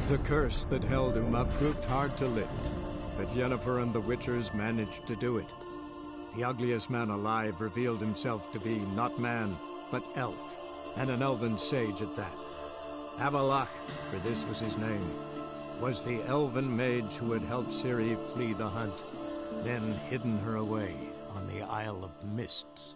The curse that held Uma proved hard to lift, but Yennefer and the Witchers managed to do it. The ugliest man alive revealed himself to be not man, but elf, and an elven sage at that. Avalach, for this was his name, was the elven mage who had helped Ciri flee the hunt, then hidden her away on the Isle of Mists.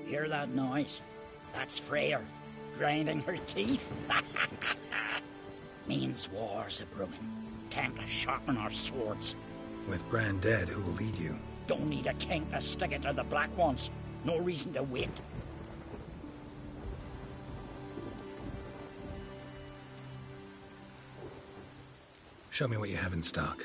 Hear that noise? That's Freyr, grinding her teeth. Means war's a-brewing. Time to sharpen our swords. With Bran dead, who will lead you? Don't need a king to stick it to the Black Ones. No reason to wait. Show me what you have in stock.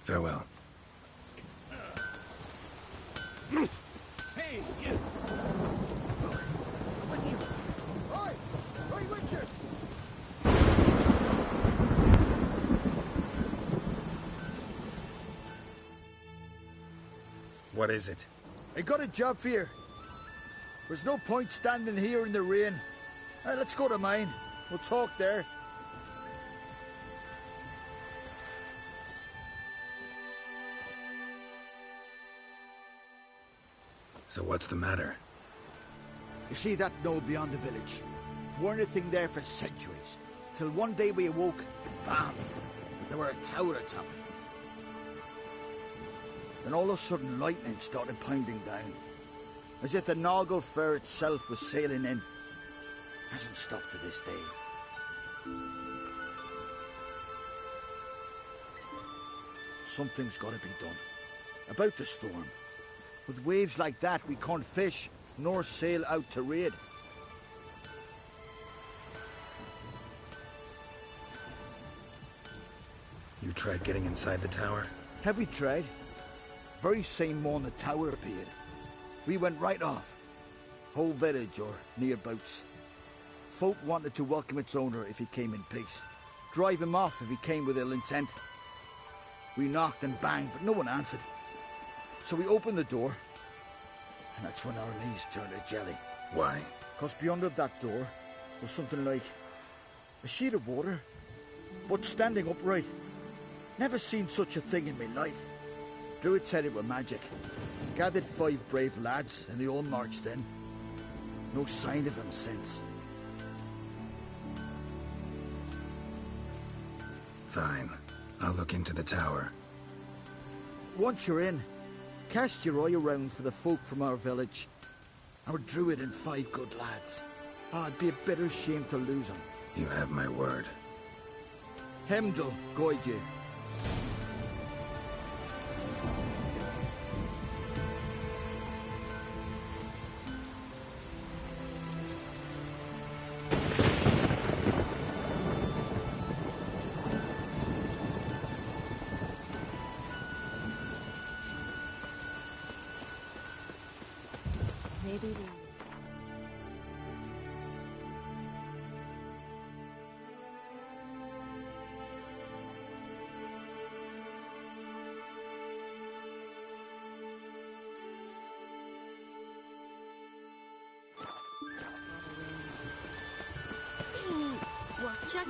Farewell. Hey, you! Witcher! Oi! Oi, Witcher! What is it? I got a job for you. There's no point standing here in the rain. Let's go to mine. We'll talk there. So what's the matter? You see that knoll beyond the village? Weren't a thing there for centuries. Till one day we awoke, bam! There were a tower atop it. Then all of a sudden lightning started pounding down. As if the Noggle Fair itself was sailing in. Hasn't stopped to this day. Something's got to be done. About the storm. With waves like that, we can't fish, nor sail out to raid. You tried getting inside the tower? Have we tried? Very same morning the tower appeared. We went right off, whole village or nearabouts. Folk wanted to welcome its owner if he came in peace, drive him off if he came with ill intent. We knocked and banged, but no one answered. So we opened the door, and that's when our knees turned to jelly. Why? 'Cause beyond that door was something like a sheet of water, but standing upright. Never seen such a thing in my life. Druid said it were magic. Gathered 5 brave lads, and they all marched in. No sign of him since. Fine. I'll look into the tower. Once you're in, cast your eye around for the folk from our village. Our druid and 5 good lads. It'd be a bitter shame to lose them. You have my word. Hemdall guide you. Maybe watch it.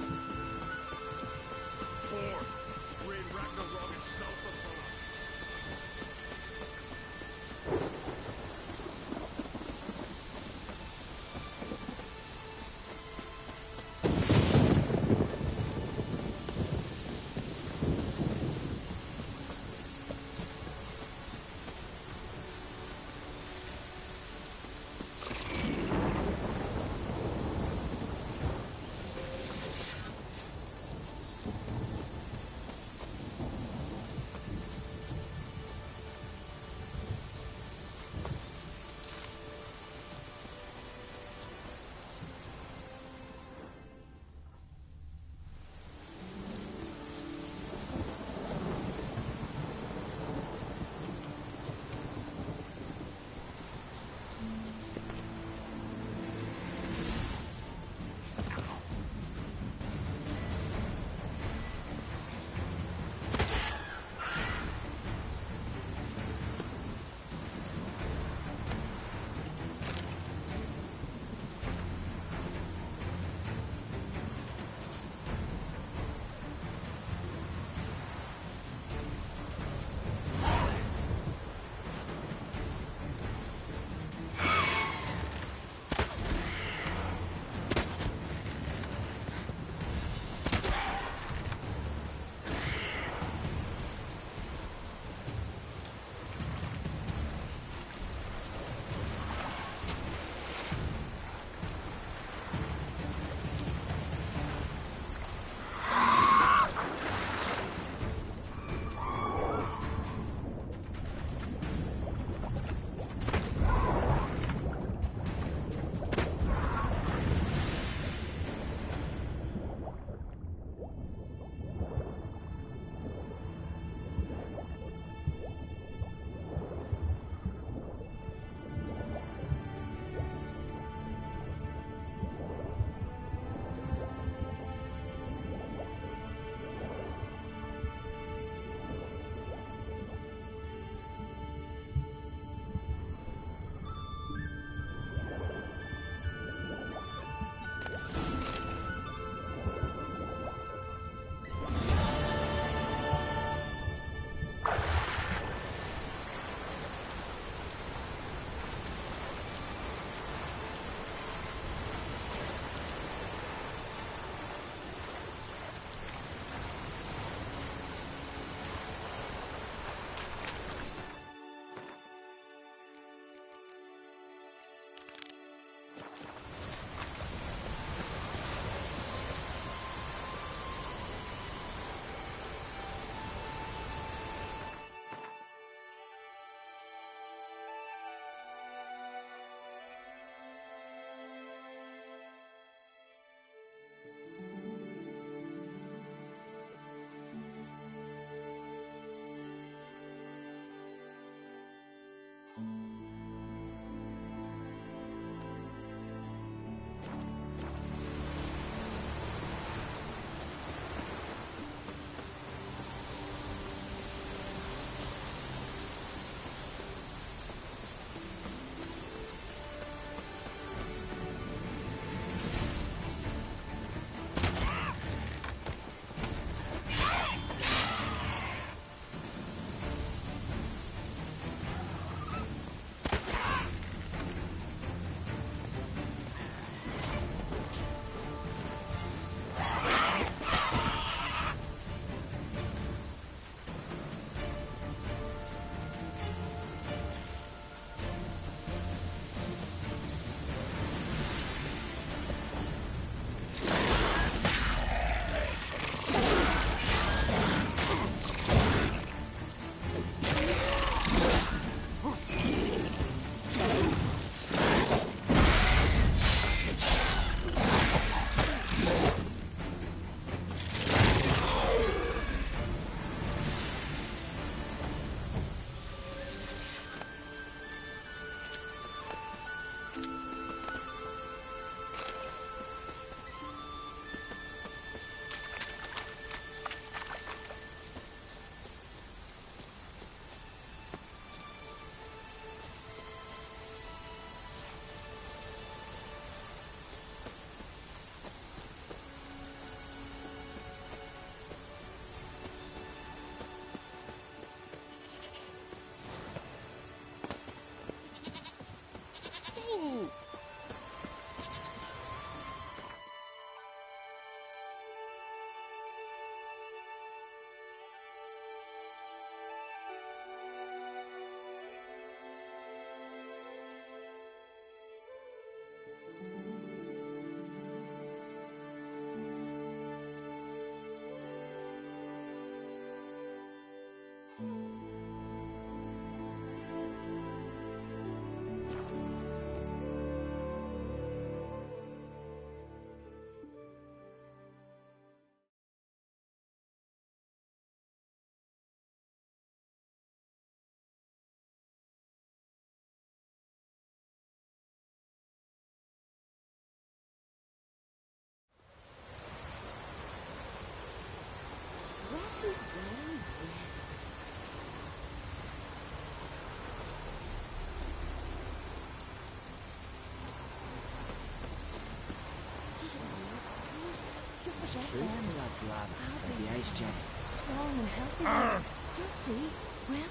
Check truth them. to that blather about the ice jet. Strong and healthy ones. You'll see. Well,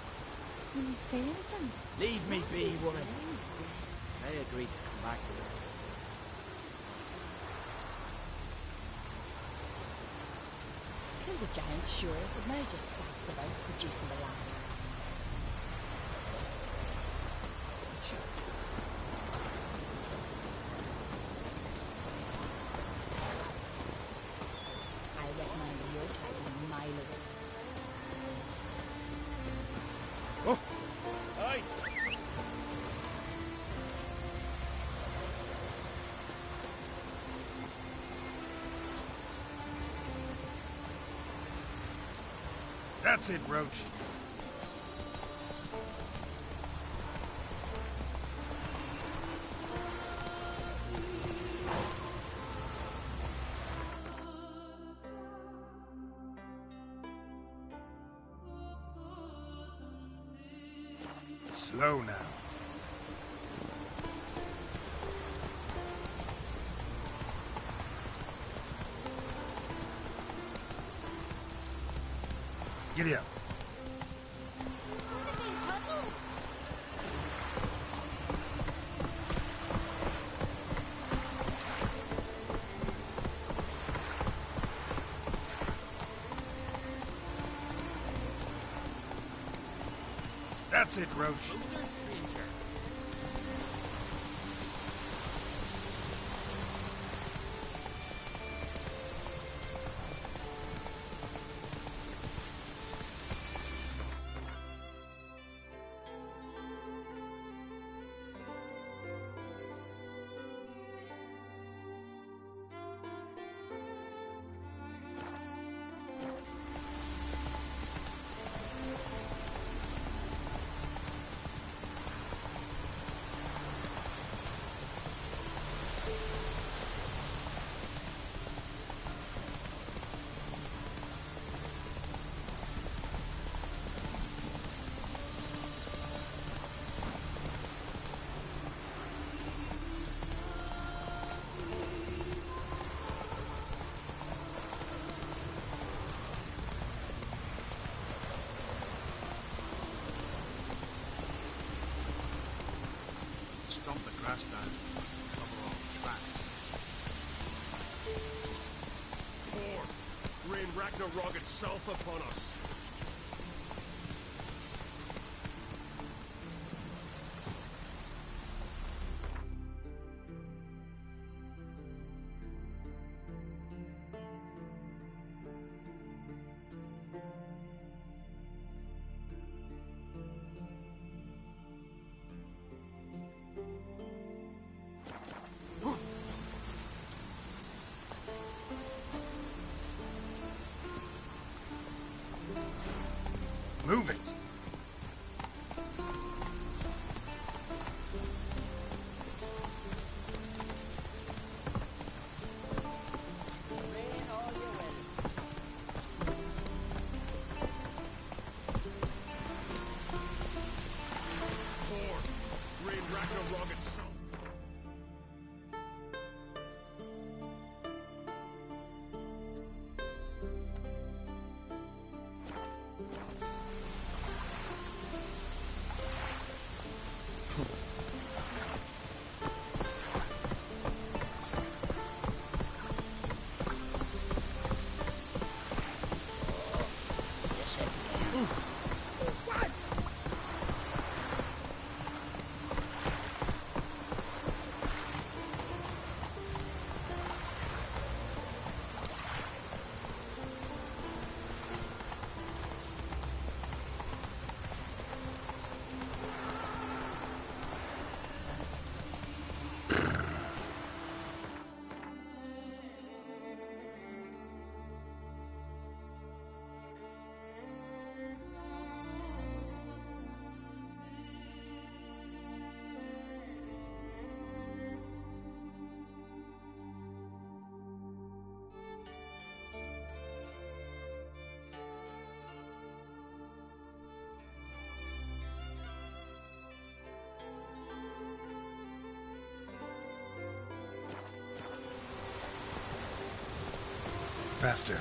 will you say anything? Leave me be, woman. I agreed to come back to her. Killed a giant, sure, but now just spats about seducing the lasses. I recognise your type a mile away. Oh! Aye! That's it, Roach. Slow now. Giddy up. That's it, Roach. Stomp the grass down, cover all tracks. Rain Ragnarok itself upon us. faster.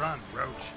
Run, Roach.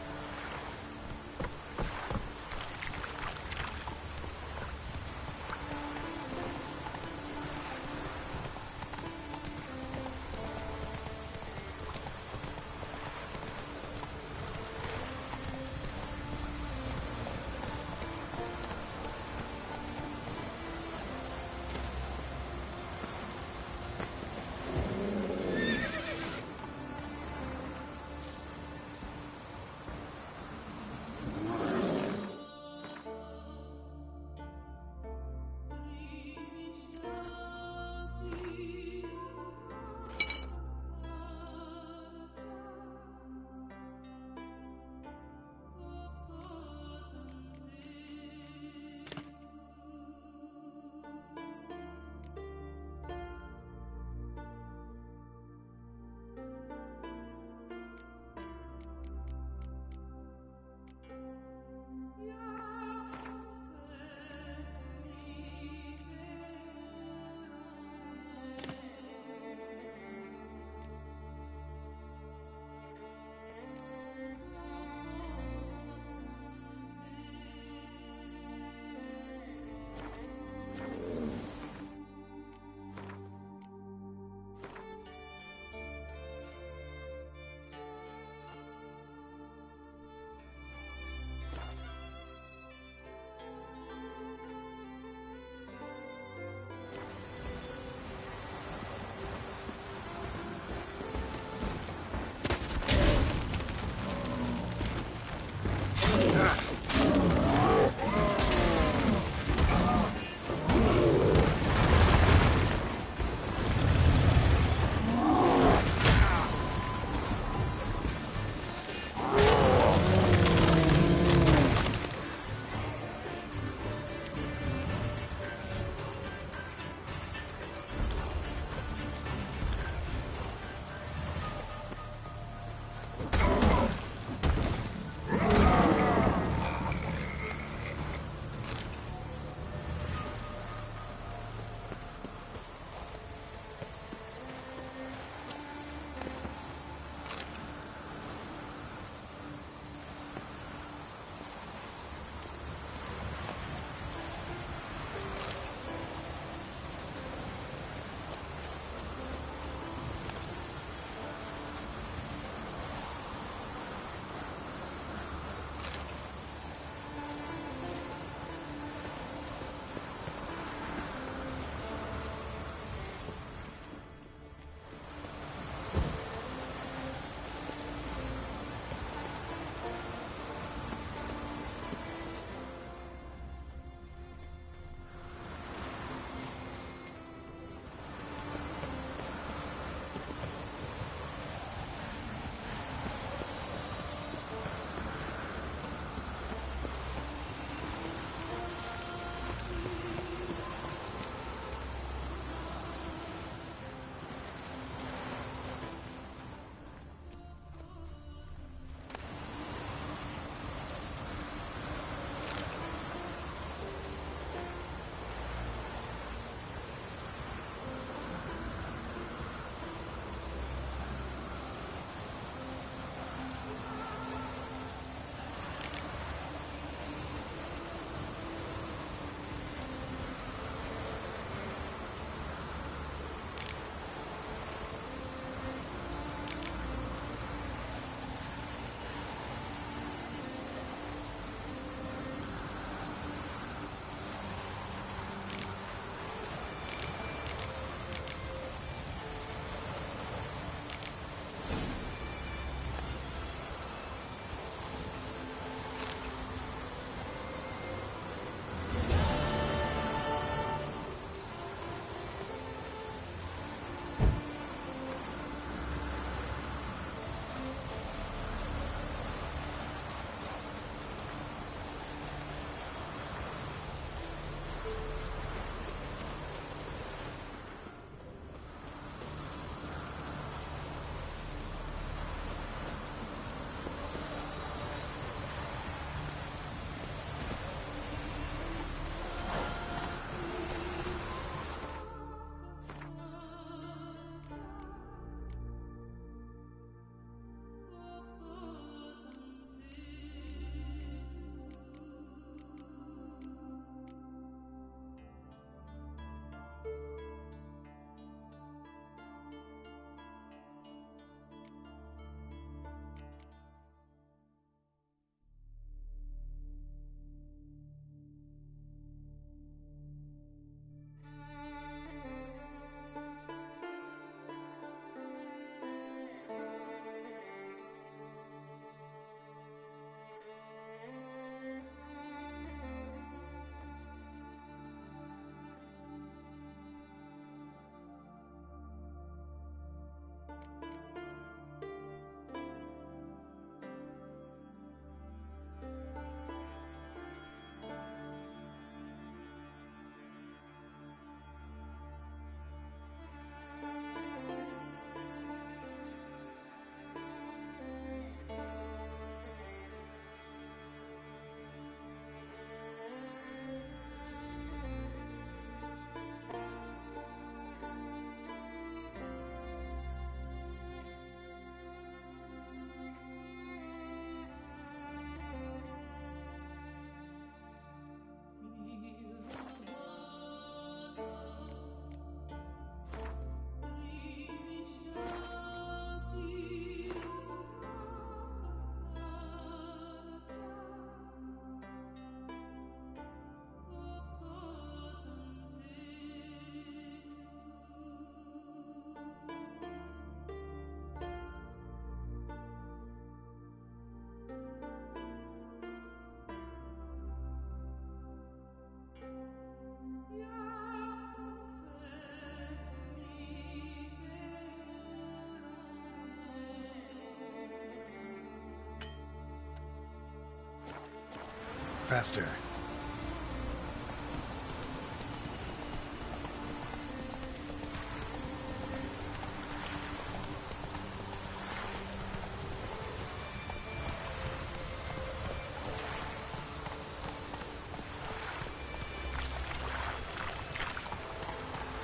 Faster.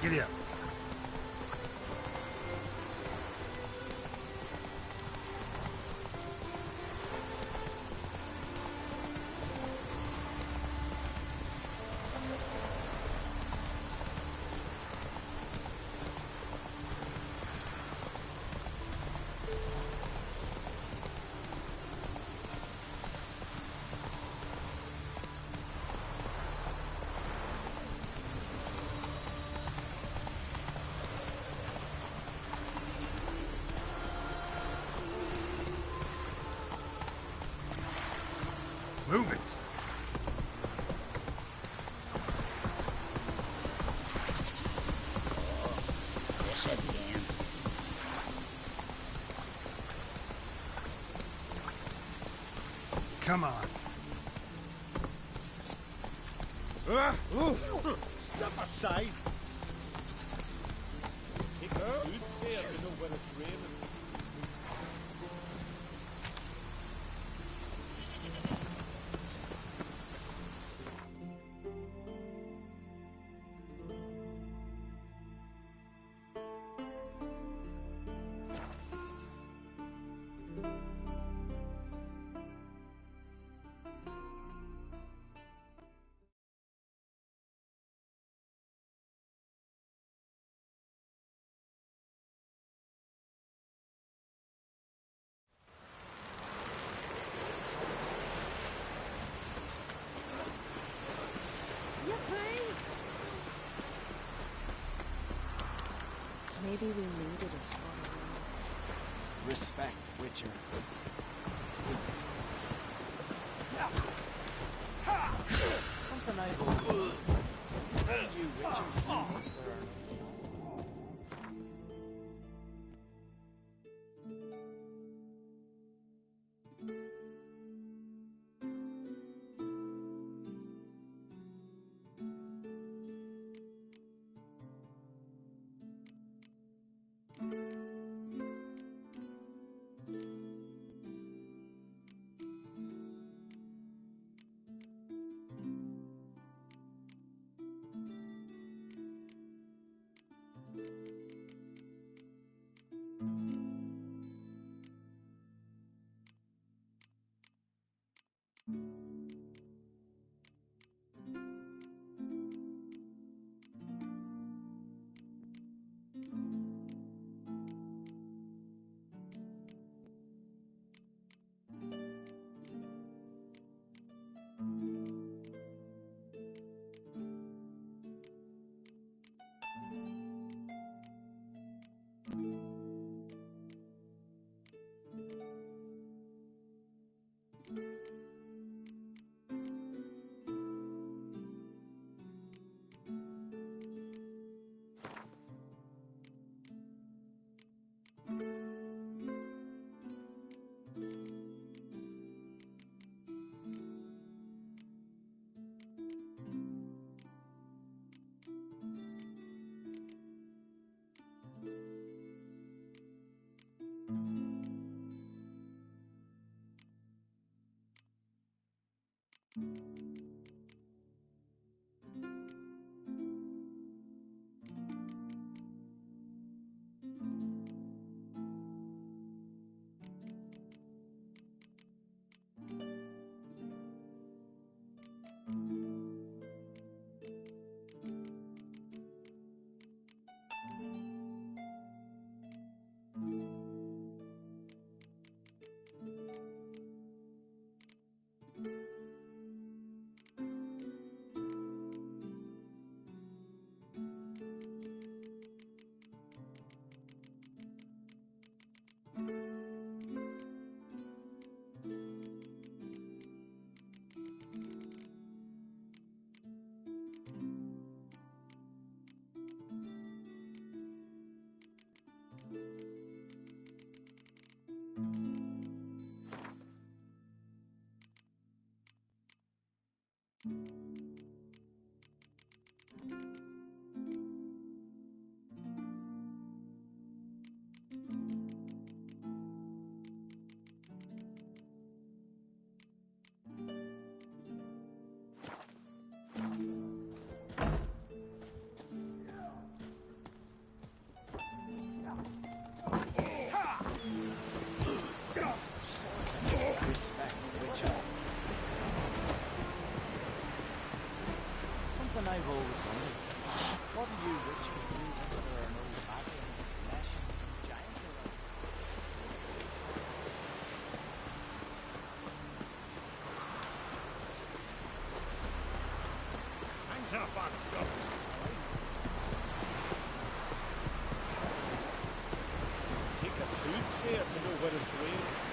Giddy up. Move it. This again. Come on. Step aside! Take a suit, sir, to know when it's raining. Yippee! Maybe we needed a spot. Respect, Witcher. Something I've always... You Witchers do this burn. Respect, Witcher. Something I've always wondered. What do you witchers do if there are no basilisk, flesh, giants around? Hands up on those. Take a soothsayer to know where it's raining.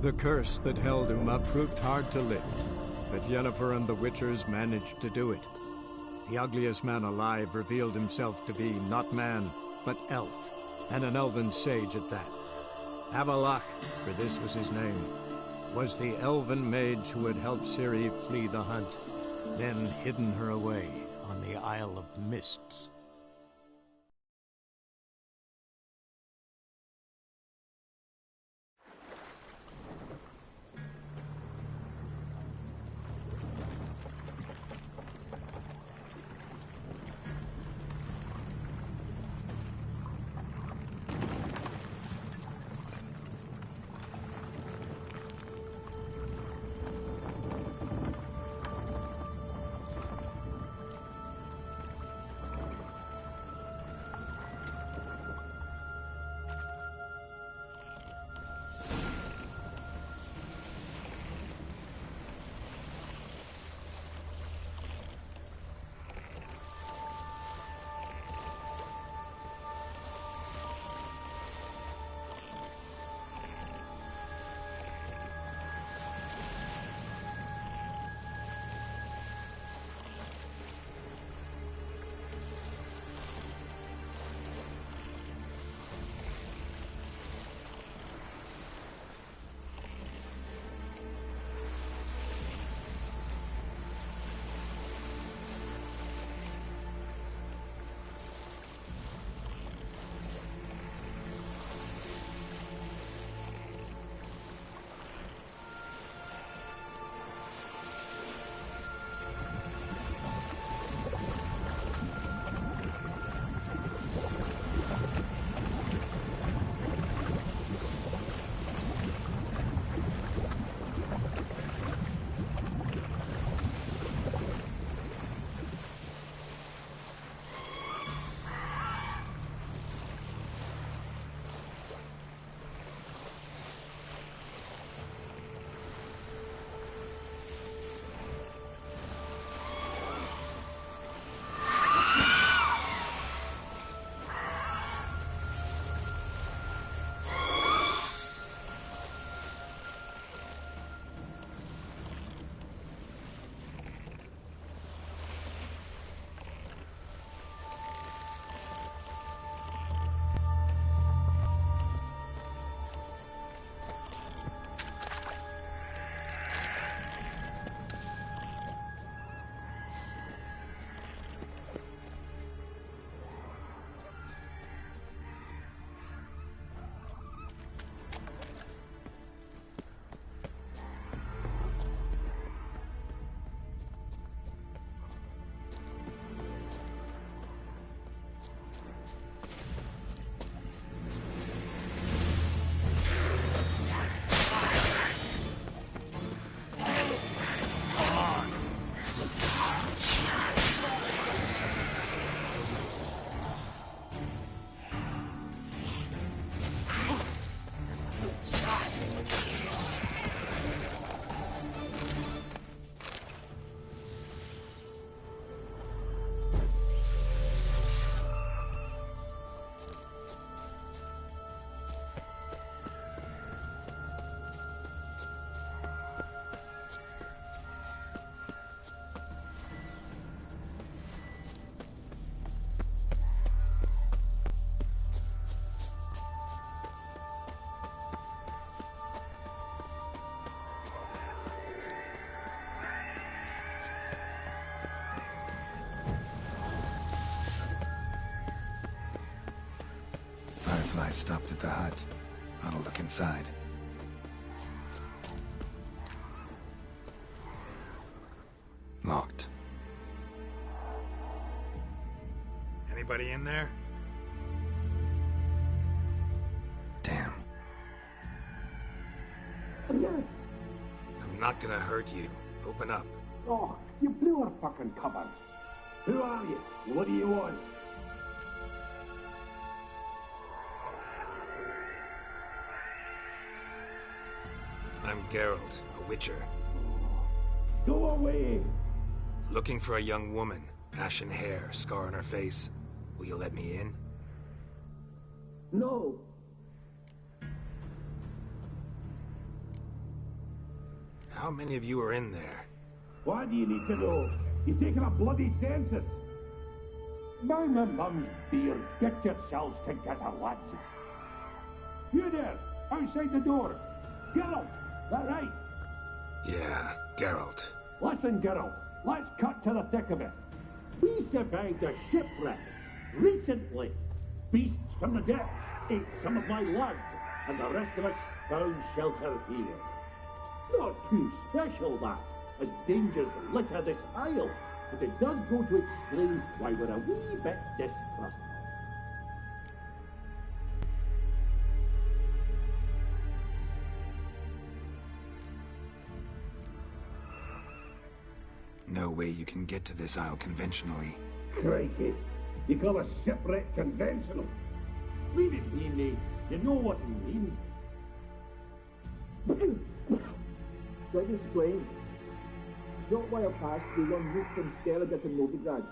The curse that held Uma proved hard to lift, but Yennefer and the Witchers managed to do it. The ugliest man alive revealed himself to be not man, but elf, and an elven sage at that. Avalach, for this was his name, was the elven mage who had helped Ciri flee the hunt, then hidden her away on the Isle of Mists. I stopped at the hut. I'll look inside. Locked. Anybody in there? Damn. I'm not gonna hurt you. Open up. Oh, you blew our fucking cover. Who are you? What do you want? I'm Geralt, a witcher. Go away! Looking for a young woman. Ashen hair, scar on her face. Will you let me in? No! How many of you are in there? Why do you need to know? You're taking a bloody census. Mind my mum's beard. Get yourselves together, lads. You there, outside the door. Geralt, that right? Yeah, Geralt. Listen, Geralt, let's cut to the thick of it. We survived a shipwreck recently. Beasts from the depths ate some of my lads, and the rest of us found shelter here. Not too special, that, as dangers litter this isle, but it does go to explain why we're a wee bit distrustful. No way you can get to this isle conventionally. Crikey, you call a shipwreck conventional? Leave it be, mate. You know what it means. Let me explain. A short while past, we won route from Skellige to Novigrad.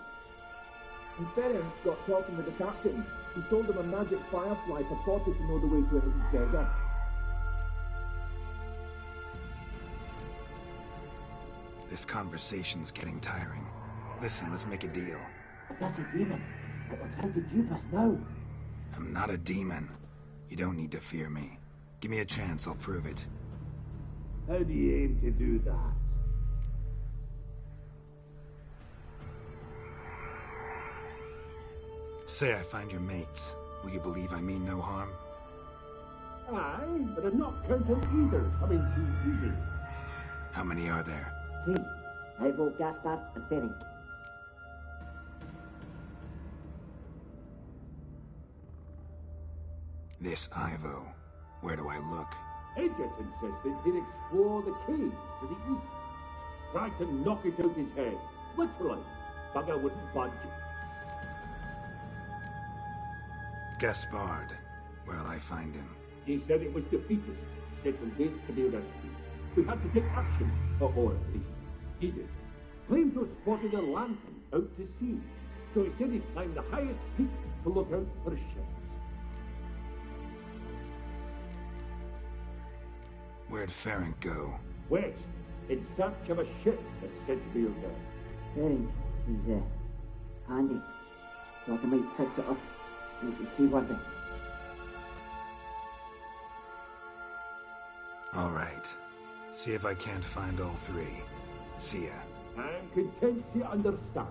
And Ferenc got talking with the captain. He sold him a magic firefly purported to know the way to a hidden treasure. This conversation's getting tiring. Listen, let's make a deal. If that's a demon, it will try to dupe us now. I'm not a demon. You don't need to fear me. Give me a chance, I'll prove it. How do you aim to do that? Say I find your mates. Will you believe I mean no harm? Aye, but I'm not counting either coming too easy. How many are there? 3. Ivo, Gaspard, and Ferenc. This Ivo. Where do I look? Agent insisted he'd explore the caves to the east. Tried to knock it out his head. Literally. Bugger wouldn't budge. Gaspard. Where'll I find him? He said it was defeatist, set on date to be rescued. We had to take action, or at least he did. Claimed to have spotted a lantern out to sea, so he said he'd climb the highest peak to look out for ships. Where'd Ferenc go? West, in search of a ship that's said to be out there. Ferenc, he's handy. Thought I might fix it up, make it seaworthy. All right. See if I can't find all 3. See ya. I'm content to understand.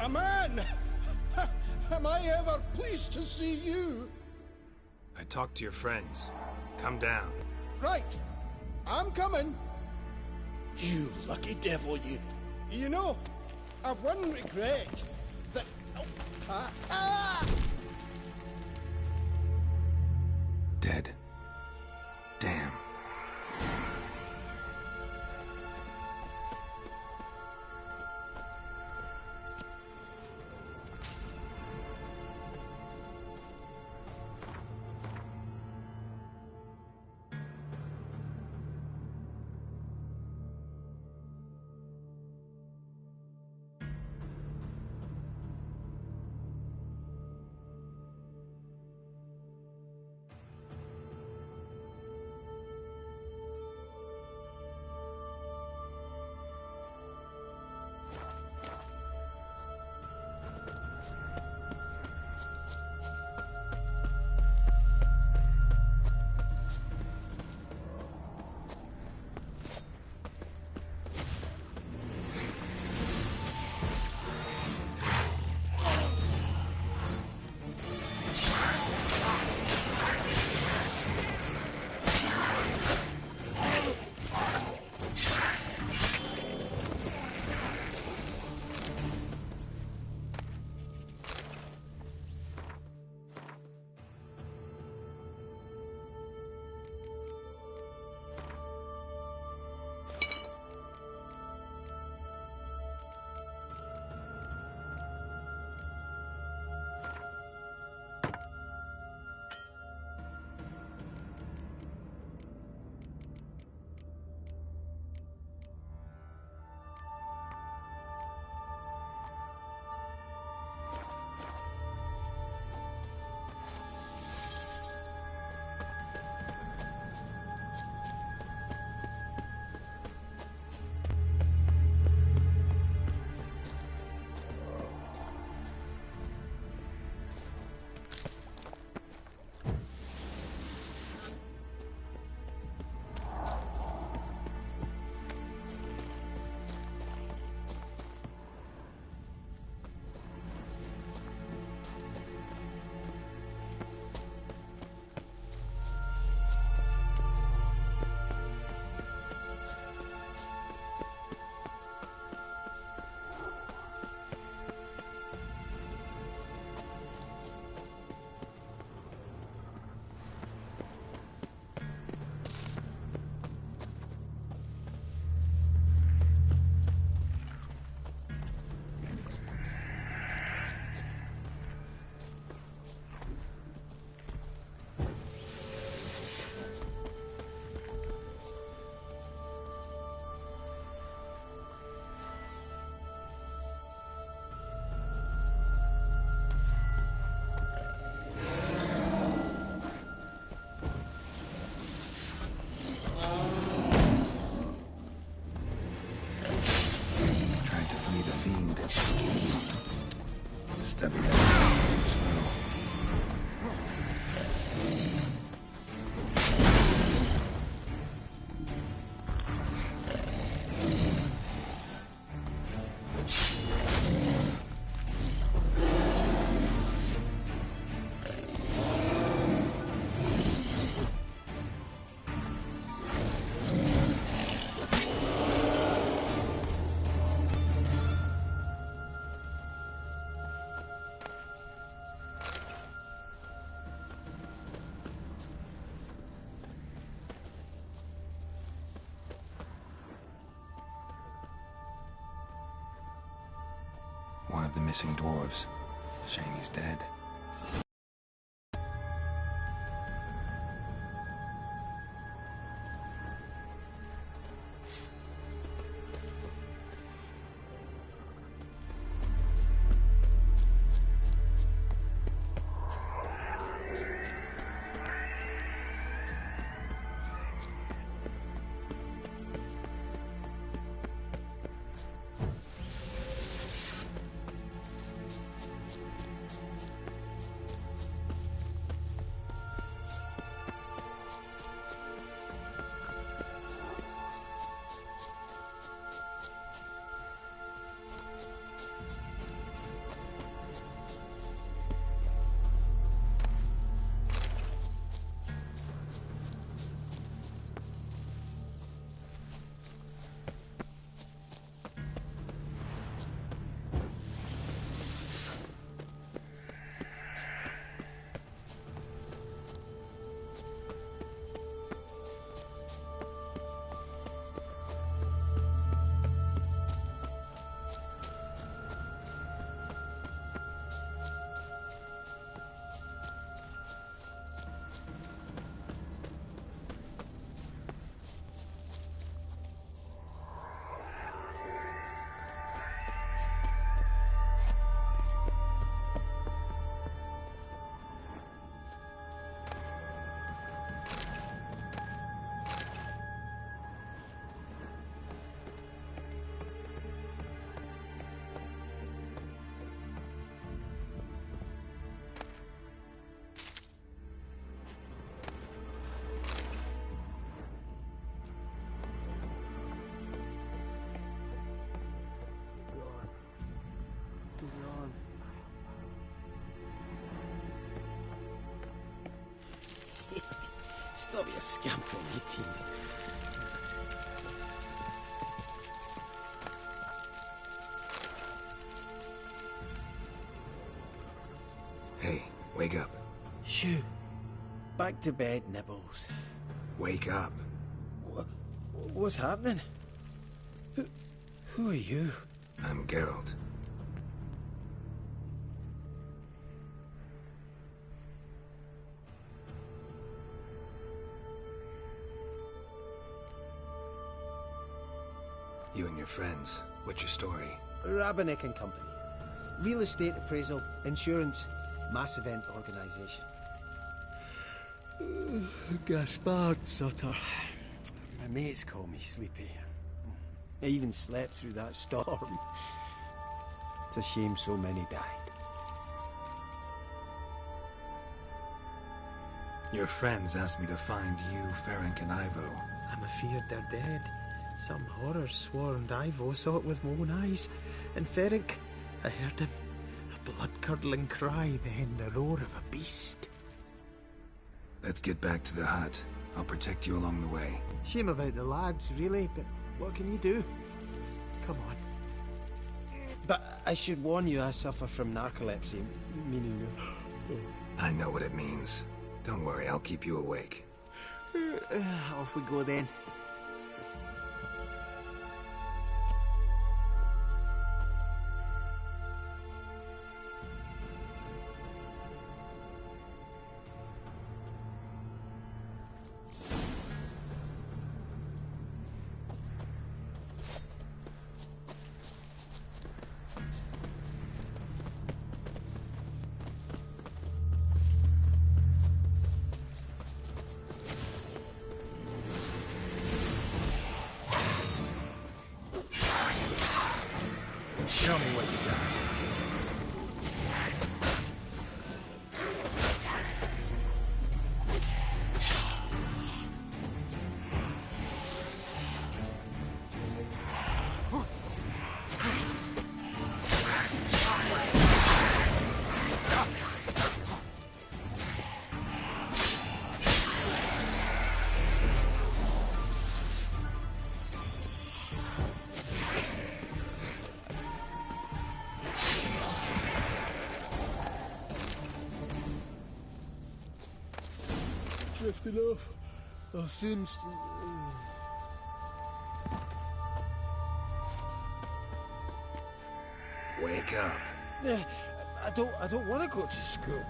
A man! Am I ever pleased to see you? I talked to your friends. Come down. Right. I'm coming. You lucky devil, you. You know, I've one regret. That... Dead. Damn. Stepping down too slow. One of the missing dwarves. Shame he's dead. Scampering my teeth. Hey, wake up. Shoo. Back to bed, Nibbles. Wake up. What's happening? Who are you? I'm Geralt. You and your friends, what's your story? Rabbinick and Company. Real estate appraisal, insurance, mass event organisation. Gaspard Sutter. My mates call me Sleepy. I even slept through that storm. It's a shame so many died. Your friends asked me to find you, Ferenc and Ivo. I'm afeard they're dead. Some horror swarmed Ivo, saw it with my own eyes. And Ferenc, I heard him. A blood-curdling cry, then the roar of a beast. Let's get back to the hut. I'll protect you along the way. Shame about the lads, really, but what can you do? Come on. But I should warn you, I suffer from narcolepsy, meaning... I know what it means. Don't worry, I'll keep you awake. Off we go then. Tell me what you got. Drifting off. I'll soon... Wake up. I don't want to go to school.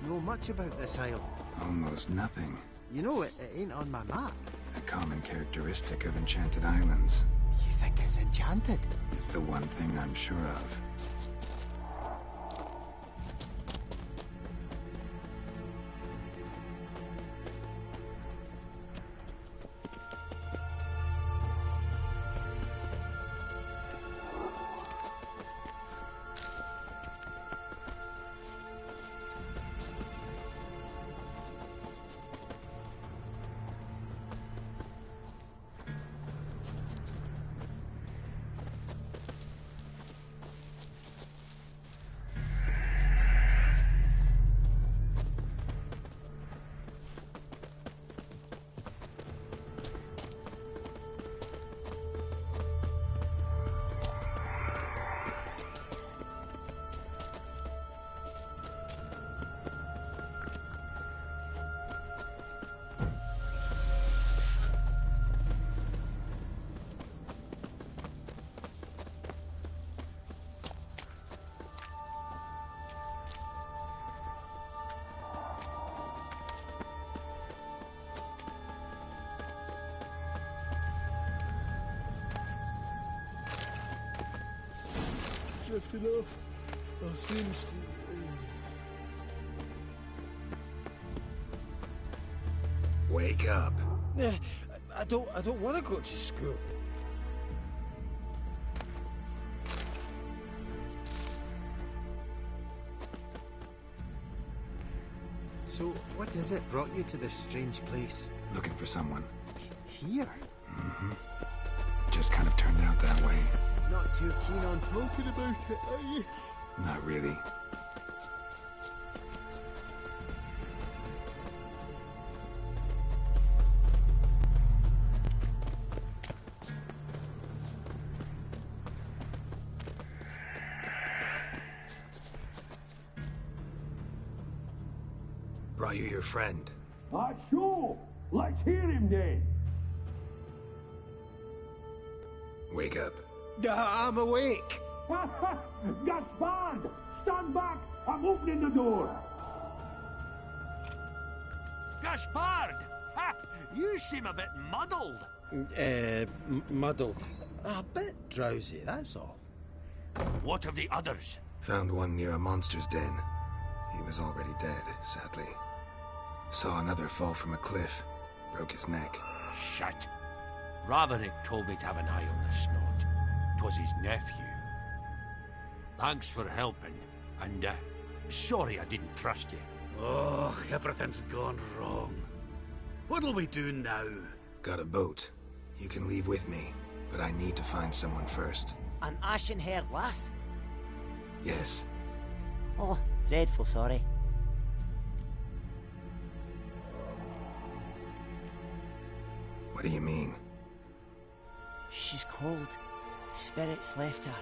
Know much about this island? Almost nothing. You know, it ain't on my map. A common characteristic of enchanted islands. You think it's enchanted? It's the one thing I'm sure of. Drifting off. I'll soon... Wake up. I don't want to go to school. So, what is it brought you to this strange place? Looking for someone. Here? Mm-hmm. Just kind of turned out that way. Not too keen on talking about it, are you? Not really. Brought you your friend. Sure. Let's hear him then. Wake up. I'm awake. Gaspard! Stand back! I'm opening the door! Gaspard! Ha! You seem a bit muddled. Muddled. A bit drowsy, that's all. What of the others? Found one near a monster's den. He was already dead, sadly. Saw another fall from a cliff. Broke his neck. Shit. Raverick told me to have an eye on the snot. 'Twas his nephew. Thanks for helping, and sorry I didn't trust you. Oh, everything's gone wrong. What'll we do now? Got a boat. You can leave with me, but I need to find someone first. An ashen-haired lass? Yes. Oh, dreadful sorry. What do you mean? She's cold. Spirits left her.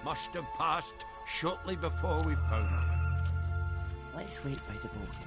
Must have passed shortly before we found her. Let's wait by the boat.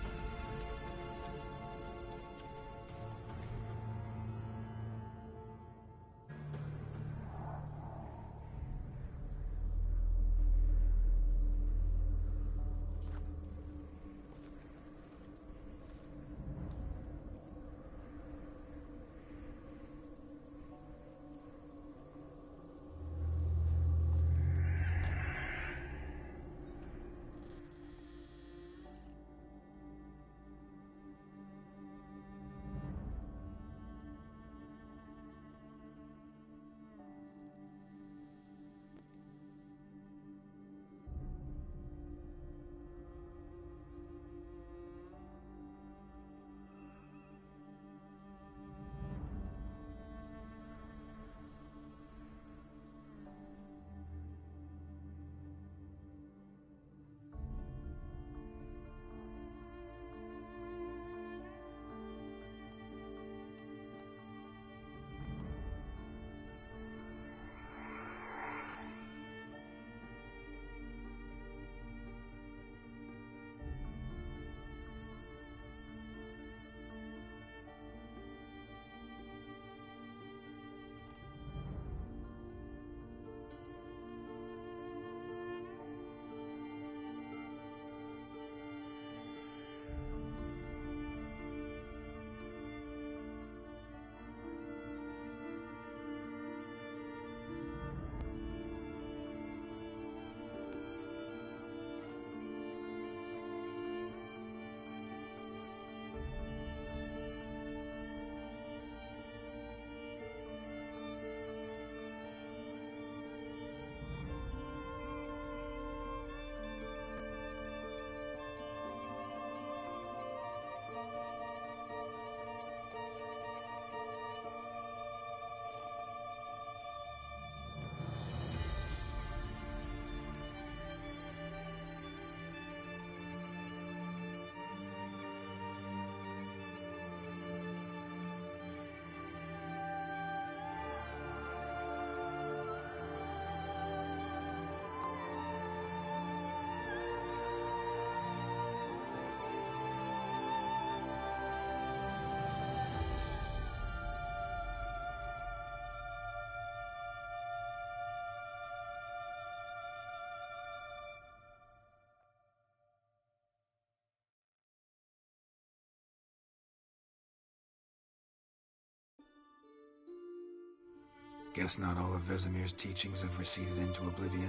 Guess not all of Vesemir's teachings have receded into oblivion.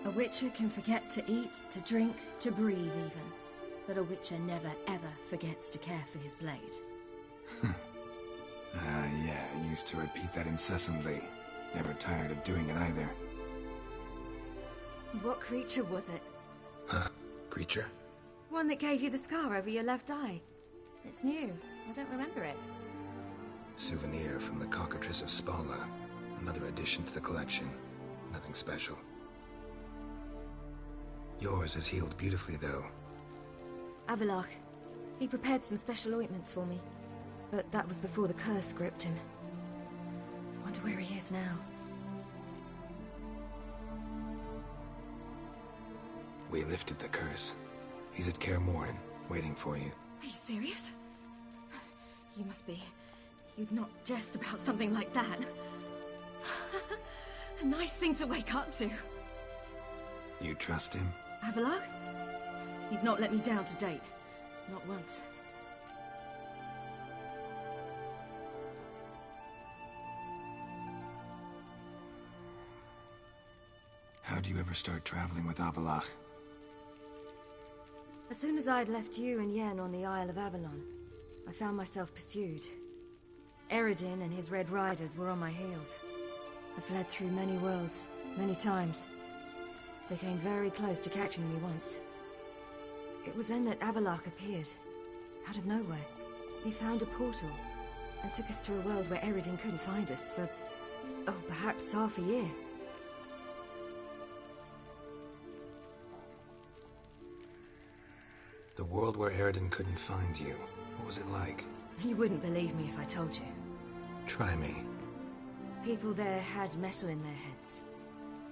A witcher can forget to eat, to drink, to breathe even. But a witcher never ever forgets to care for his blade. Yeah, I used to repeat that incessantly. Never tired of doing it either. What creature was it? Huh? Creature? One that gave you the scar over your left eye. It's new. I don't remember it. Souvenir from the cockatrice of Spala, and Another addition to the collection. Nothing special. Yours is healed beautifully, though. Avalok. He prepared some special ointments for me. But that was before the curse gripped him. Wonder where he is now. We lifted the curse. He's at Kaer Morhen, waiting for you. Are you serious? You must be. You'd not jest about something like that. A nice thing to wake up to. You trust him? Avalok? He's not let me down to date. Not once. How'd you ever start traveling with Avalok? As soon as I'd left you and Yen on the Isle of Avalon, I found myself pursued. Eredin and his Red Riders were on my heels. I fled through many worlds, many times. They came very close to catching me once. It was then that Avalok appeared, out of nowhere. He found a portal, and took us to a world where Eredin couldn't find us for, perhaps half a year. The world where Eredin couldn't find you. What was it like? You wouldn't believe me if I told you. Try me. People there had metal in their heads.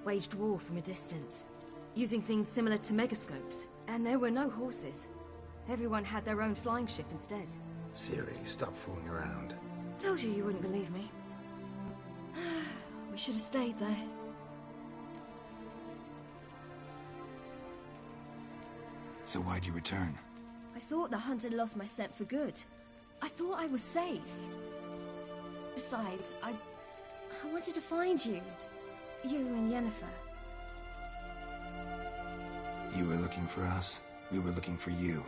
Waged war from a distance, using things similar to megascopes. And there were no horses. Everyone had their own flying ship instead. Siri, stop fooling around. Told you you wouldn't believe me. We should have stayed there. So why'd you return? I thought the hunt had lost my scent for good. I thought I was safe. Besides, I wanted to find you. You and Yennefer. You were looking for us. We were looking for you.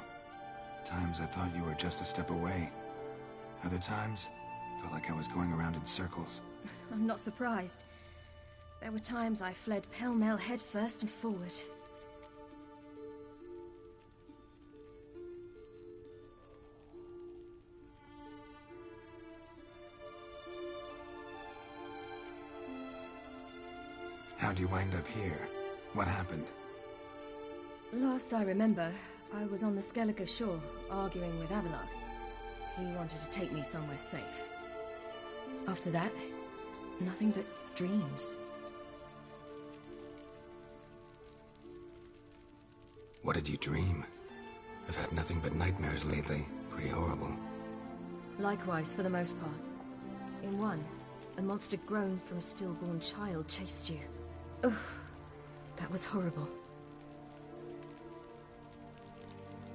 Times I thought you were just a step away. Other times, felt like I was going around in circles. I'm not surprised. There were times I fled pell-mell headfirst and forward. How'd you wind up here? What happened? Last I remember, I was on the Skellige shore, arguing with Avalok. He wanted to take me somewhere safe. After that, nothing but dreams. What did you dream? I've had nothing but nightmares lately. Pretty horrible. Likewise, for the most part. In one, a monster grown from a stillborn child chased you. Ugh, that was horrible.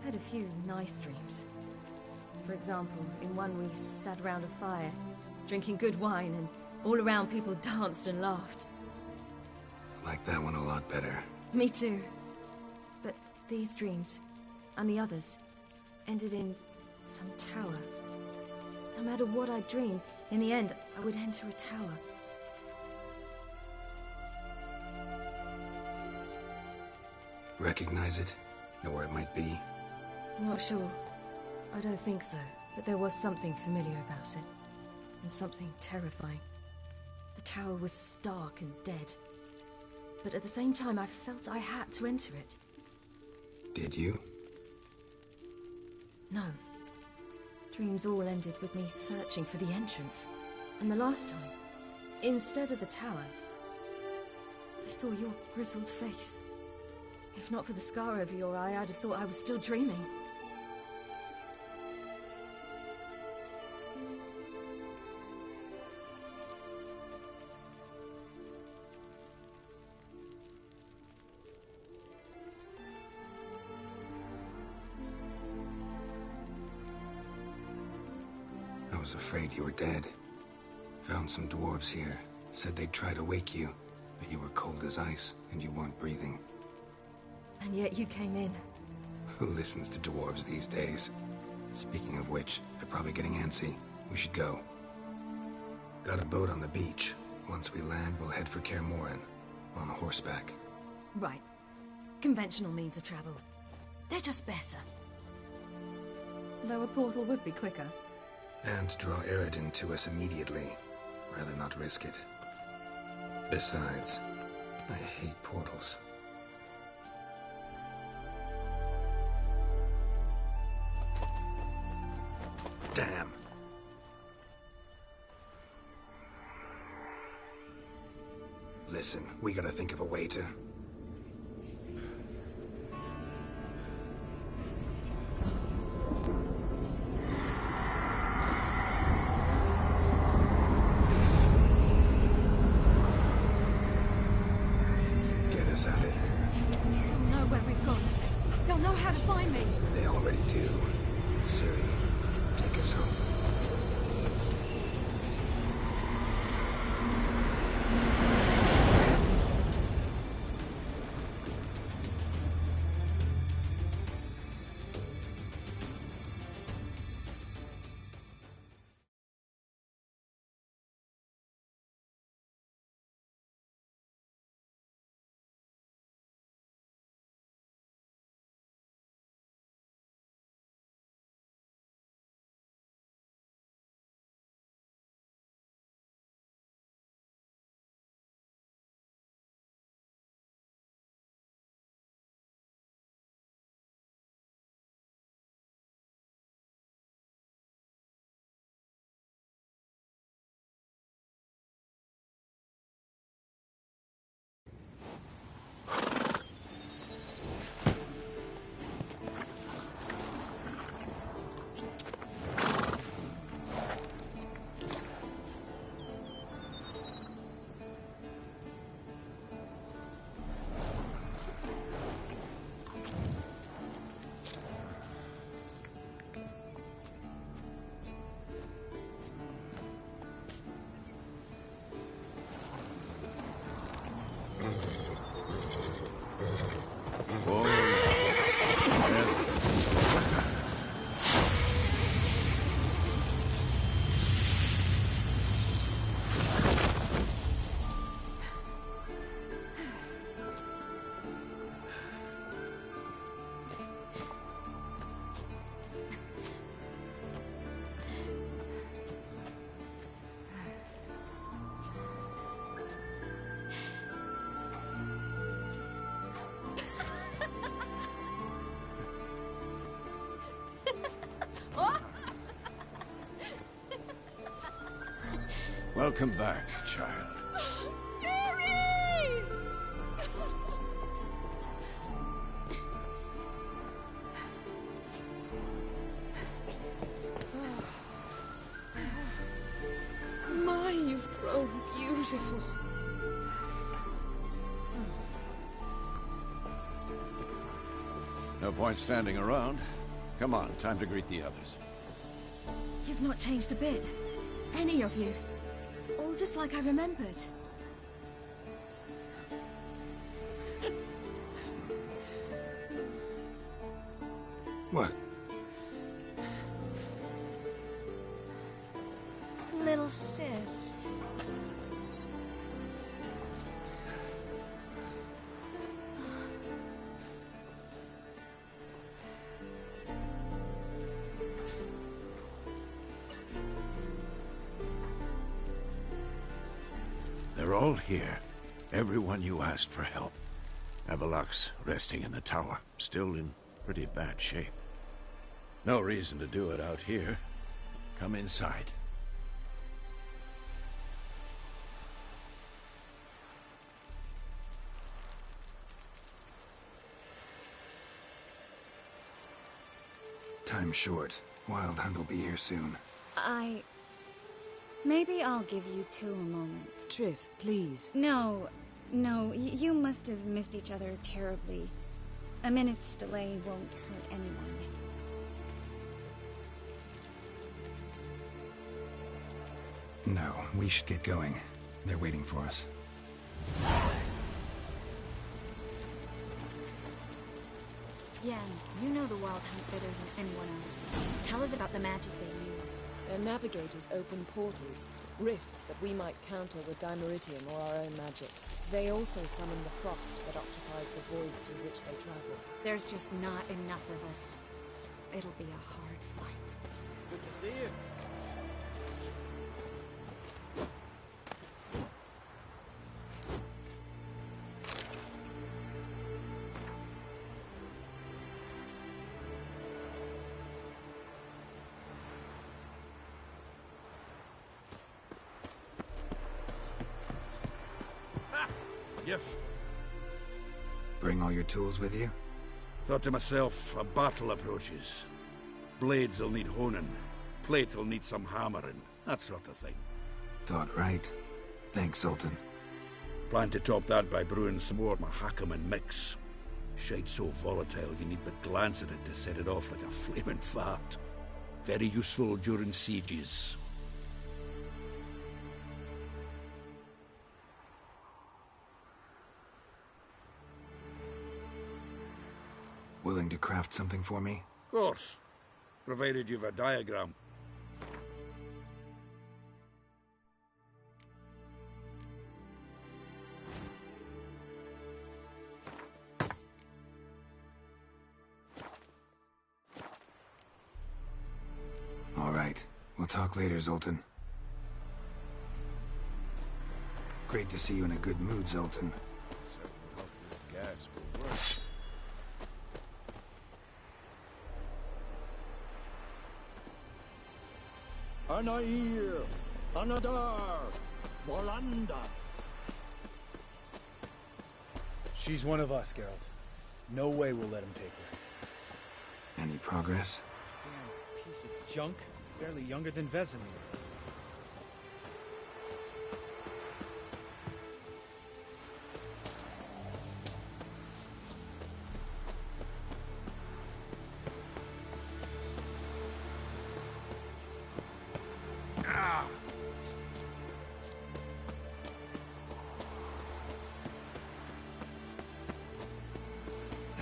I had a few nice dreams. For example, in one we sat around a fire, drinking good wine, and all around people danced and laughed. I like that one a lot better. Me too. But these dreams, and the others, ended in some tower. No matter what I dreamed, in the end, I would enter a tower. Recognize it? Know where it might be? Not sure. I don't think so, but there was something familiar about it. And something terrifying. The tower was stark and dead. But at the same time, I felt I had to enter it. Did you? No. Dreams all ended with me searching for the entrance. And the last time, instead of the tower, I saw your grizzled face. If not for the scar over your eye, I'd have thought I was still dreaming. I was afraid you were dead. Found some dwarves here. Said they'd try to wake you, but you were cold as ice and you weren't breathing. And yet you came in. Who listens to dwarves these days? Speaking of which, they're probably getting antsy. We should go. Got a boat on the beach. Once we land, we'll head for Kaer Morhen. On horseback. Right. Conventional means of travel. They're just better. Though a portal would be quicker. And draw Eredin to us immediately. Rather not risk it. Besides, I hate portals. Damn. Listen, we gotta think of a way to... get us out of here. They'll know where we've gone. They'll know how to find me. They already do. Siri, take us home. Welcome back, child. Siri! My, you've grown beautiful. No point standing around. Come on, time to greet the others. You've not changed a bit. Any of you. All just like I remembered. What? Little sis. They're all here. Everyone you asked for help. Avalok's resting in the tower, still in pretty bad shape. No reason to do it out here. Come inside. Time's short. Wild Hunt will be here soon. Maybe I'll give you two a moment. Triss, please. No, you must have missed each other terribly. A minute's delay won't hurt anyone. No, we should get going. They're waiting for us. Yen, you know the Wild Hunt better than anyone else. Tell us about the magic they use. Their navigators open portals, rifts that we might counter with Dimeritium or our own magic. They also summon the frost that occupies the voids through which they travel. There's just not enough of us. It'll be a hard fight. Good to see you. gift. Bring all your tools with you? Thought to myself, a battle approaches. Blades will need honing. Plate will need some hammering. That sort of thing. Thought right. Thanks, Sultan. Plan to top that by brewing some more Mahakaman mix. Shite so volatile you need but glance at it to set it off like a flaming fart. Very useful during sieges. Willing to craft something for me? Of course. Provided you've a diagram. All right. We'll talk later, Zoltan. Great to see you in a good mood, Zoltan. Certainly hope this gas will work. Anair, Anadar, Bolanda. She's one of us, Geralt. No way we'll let him take her. Any progress? Damn piece of junk. Barely younger than Vesemir.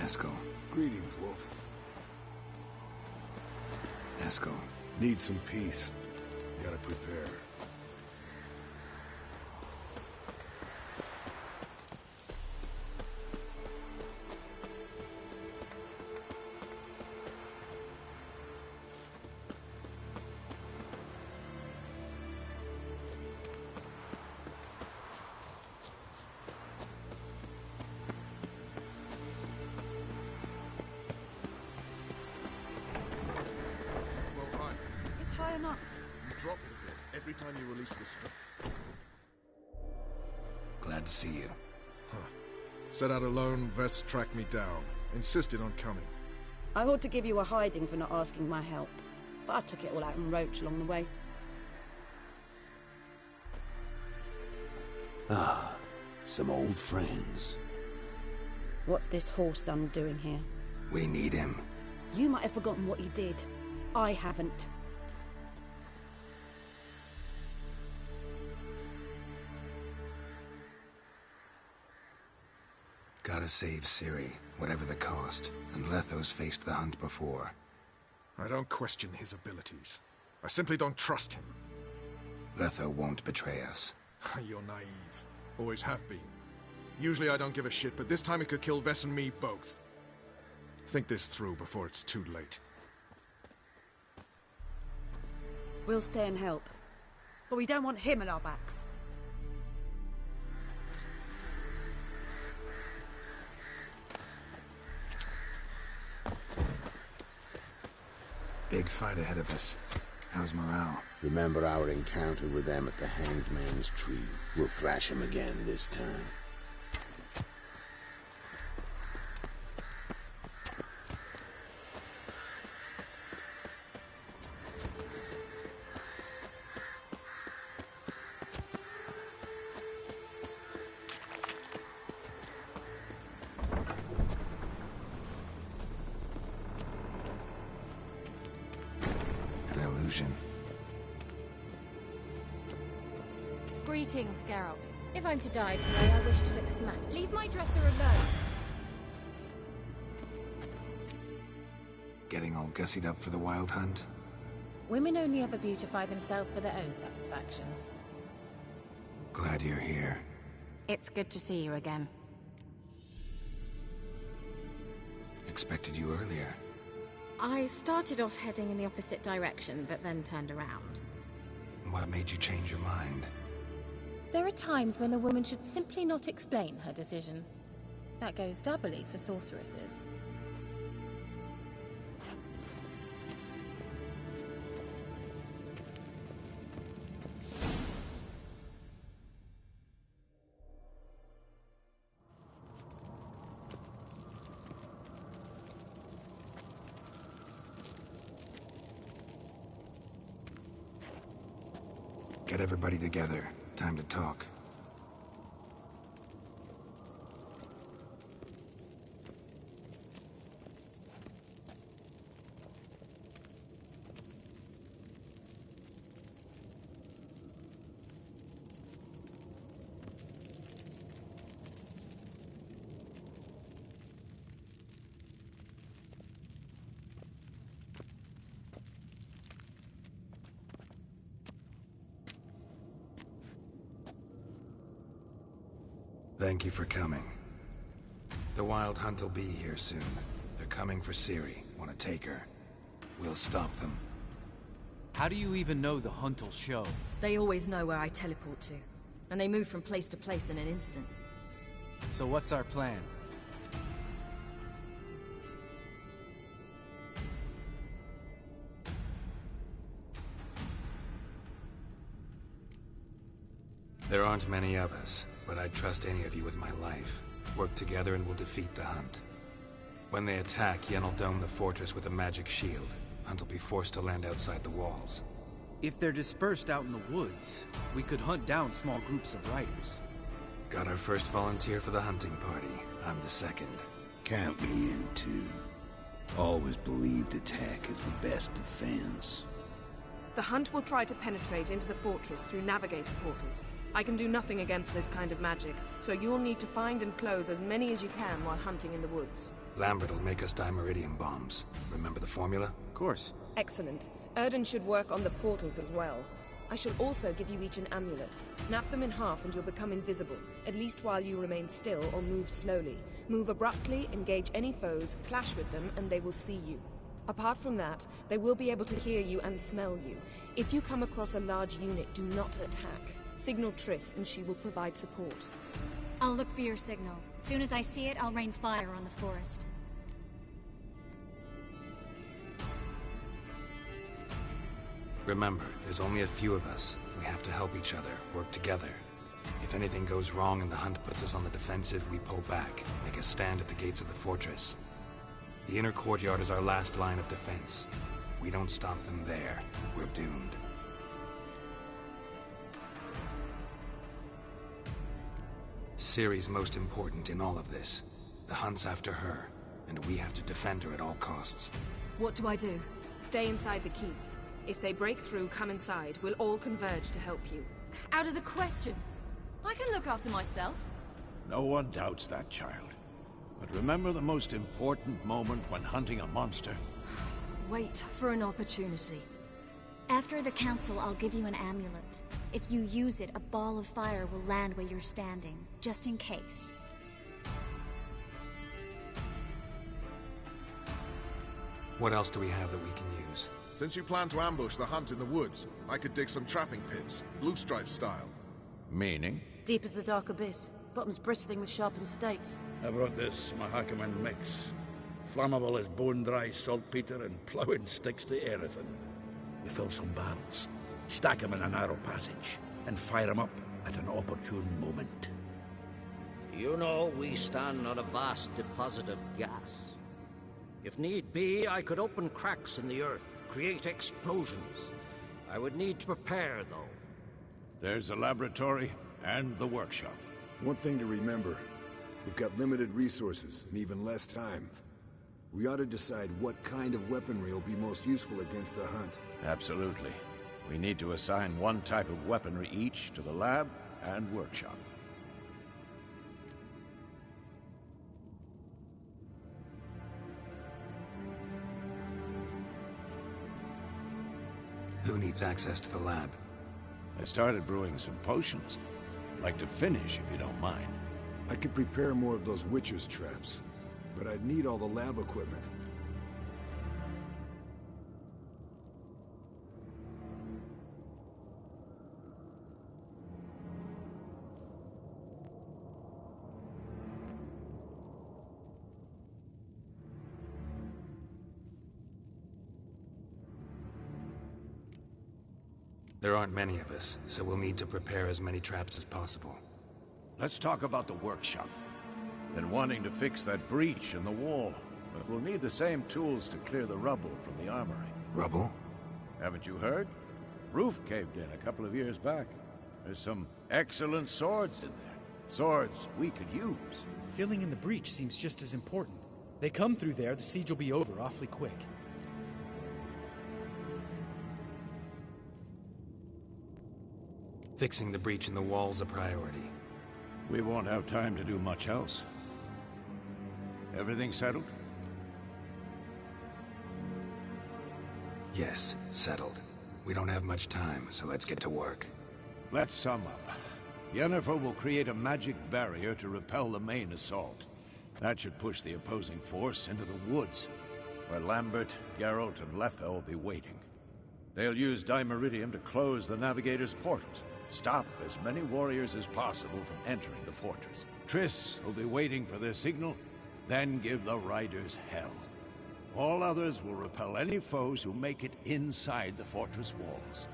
Eskel. Greetings, Wolf. Eskel. Need some peace. Gotta prepare. High enough. You drop it a bit every time you release the strip. Glad to see you. Huh. Set out alone, Vest tracked me down. Insisted on coming. I ought to give you a hiding for not asking my help, but I took it all out in Roach along the way. Ah, some old friends. What's this horse son doing here? We need him. You might have forgotten what he did. I haven't. Gotta save Ciri, whatever the cost, and Letho's faced the hunt before. I don't question his abilities. I simply don't trust him. Letho won't betray us. You're naive. Always have been. Usually I don't give a shit, but this time it could kill Vess and me both. Think this through before it's too late. We'll stay and help. But we don't want him at our backs. Big fight ahead of us. How's morale? Remember our encounter with them at the Hanged Man's Tree. We'll thrash him again this time. Greetings, Geralt. If I'm to die today, I wish to look smack. Leave my dresser alone. Getting all gussied up for the wild hunt? Women only ever beautify themselves for their own satisfaction. Glad you're here. It's good to see you again. Expected you earlier. I started off heading in the opposite direction, but then turned around. What made you change your mind? There are times when a woman should simply not explain her decision. That goes doubly for sorceresses. Get everybody together. Time to talk. Thank you for coming. The Wild Hunt will be here soon. They're coming for Ciri. Want to take her? We'll stop them. How do you even know the hunt will show? They always know where I teleport to. And they move from place to place in an instant. So what's our plan? There aren't many of us, but I'd trust any of you with my life. Work together and we'll defeat the Hunt. When they attack, Yen'll dome the fortress with a magic shield. Hunt will be forced to land outside the walls. If they're dispersed out in the woods, we could hunt down small groups of riders. Got our first volunteer for the hunting party. I'm the second. Count me in, too. Always believed attack is the best defense. The Hunt will try to penetrate into the fortress through navigator portals. I can do nothing against this kind of magic, so you'll need to find and close as many as you can while hunting in the woods. Lambert will make us dimeridium bombs. Remember the formula? Of course. Excellent. Erden should work on the portals as well. I shall also give you each an amulet. Snap them in half and you'll become invisible, at least while you remain still or move slowly. Move abruptly, engage any foes, clash with them, and they will see you. Apart from that, they will be able to hear you and smell you. If you come across a large unit, do not attack. Signal Triss and she will provide support. I'll look for your signal. As soon as I see it, I'll rain fire on the forest. Remember, there's only a few of us. We have to help each other, work together. If anything goes wrong and the Hunt puts us on the defensive, we pull back, make a stand at the gates of the fortress. The inner courtyard is our last line of defense. If we don't stop them there, we're doomed. Ciri's most important in all of this. The Hunt's after her, and we have to defend her at all costs. What do I do? Stay inside the keep. If they break through, come inside. We'll all converge to help you. Out of the question. I can look after myself. No one doubts that, child. But remember the most important moment when hunting a monster? Wait for an opportunity. After the council, I'll give you an amulet. If you use it, a ball of fire will land where you're standing, just in case. What else do we have that we can use? Since you plan to ambush the Hunt in the woods, I could dig some trapping pits, blue stripe style. Meaning? Deep as the dark abyss. Bottoms bristling with sharpened stakes. I brought this Mahakaman mix. Flammable as bone-dry saltpeter and ploughing sticks to anything. We fill some barrels, stack them in a narrow passage, and fire them up at an opportune moment. You know, we stand on a vast deposit of gas. If need be, I could open cracks in the earth, create explosions. I would need to prepare, though. There's the laboratory and the workshop. One thing to remember, we've got limited resources and even less time. We ought to decide what kind of weaponry will be most useful against the Hunt. Absolutely. We need to assign one type of weaponry each to the lab and workshop. Who needs access to the lab? I started brewing some potions. Like to finish, if you don't mind. I could prepare more of those Witcher's traps, but I'd need all the lab equipment. There aren't many of us, so we'll need to prepare as many traps as possible. Let's talk about the workshop. Been wanting to fix that breach in the wall, but we'll need the same tools to clear the rubble from the armory. Rubble? Haven't you heard? Roof caved in a couple of years back. There's some excellent swords in there. Swords we could use. Filling in the breach seems just as important. They come through there, the siege will be over awfully quick. Fixing the breach in the wall's a priority. We won't have time to do much else. Everything settled? Yes, settled. We don't have much time, so let's get to work. Let's sum up. Yennefer will create a magic barrier to repel the main assault. That should push the opposing force into the woods, where Lambert, Geralt, and Letha will be waiting. They'll use Dimeridium to close the Navigator's portals, stop as many warriors as possible from entering the fortress. Triss will be waiting for their signal, then give the riders hell. All others will repel any foes who make it inside the fortress walls.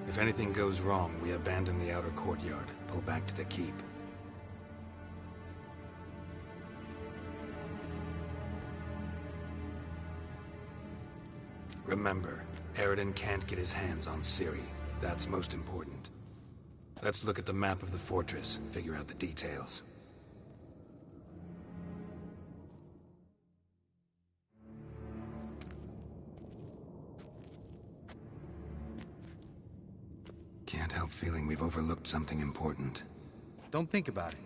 If anything goes wrong, we abandon the outer courtyard, pull back to the keep. Remember, Eredin can't get his hands on Ciri. That's most important. Let's look at the map of the fortress, figure out the details. Can't help feeling we've overlooked something important. Don't think about it.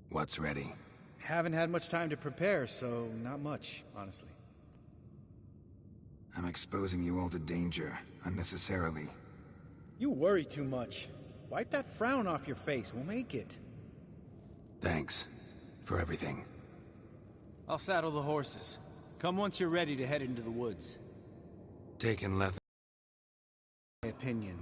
What's ready? Haven't had much time to prepare, so not much, honestly. I'm exposing you all to danger, unnecessarily. You worry too much. Wipe that frown off your face, we'll make it. Thanks. For everything. I'll saddle the horses. Come once you're ready to head into the woods. Taken Letha. My opinion.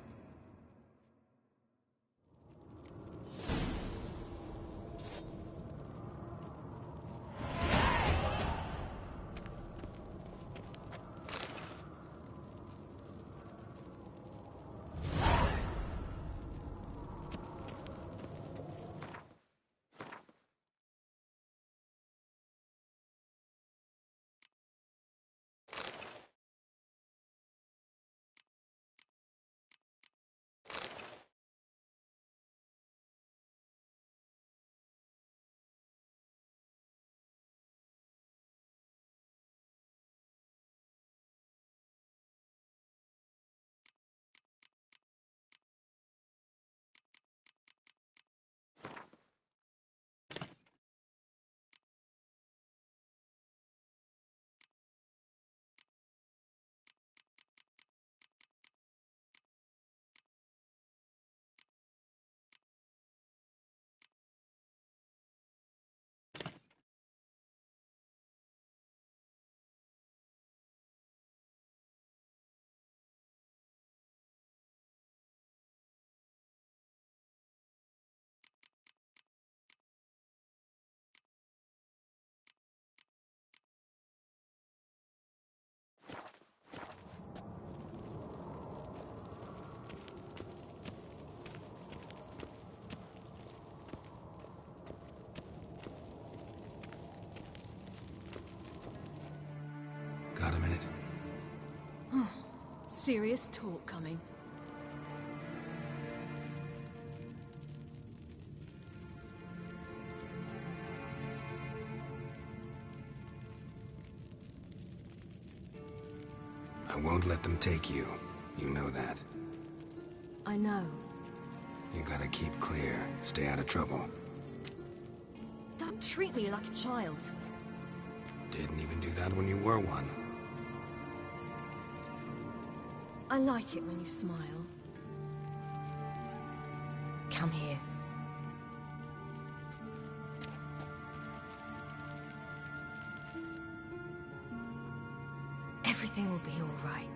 Got a minute? Serious talk coming. I won't let them take you. You know that. I know. You gotta keep clear. Stay out of trouble. Don't treat me like a child. Didn't even do that when you were one. I like it when you smile. Come here. Everything will be all right.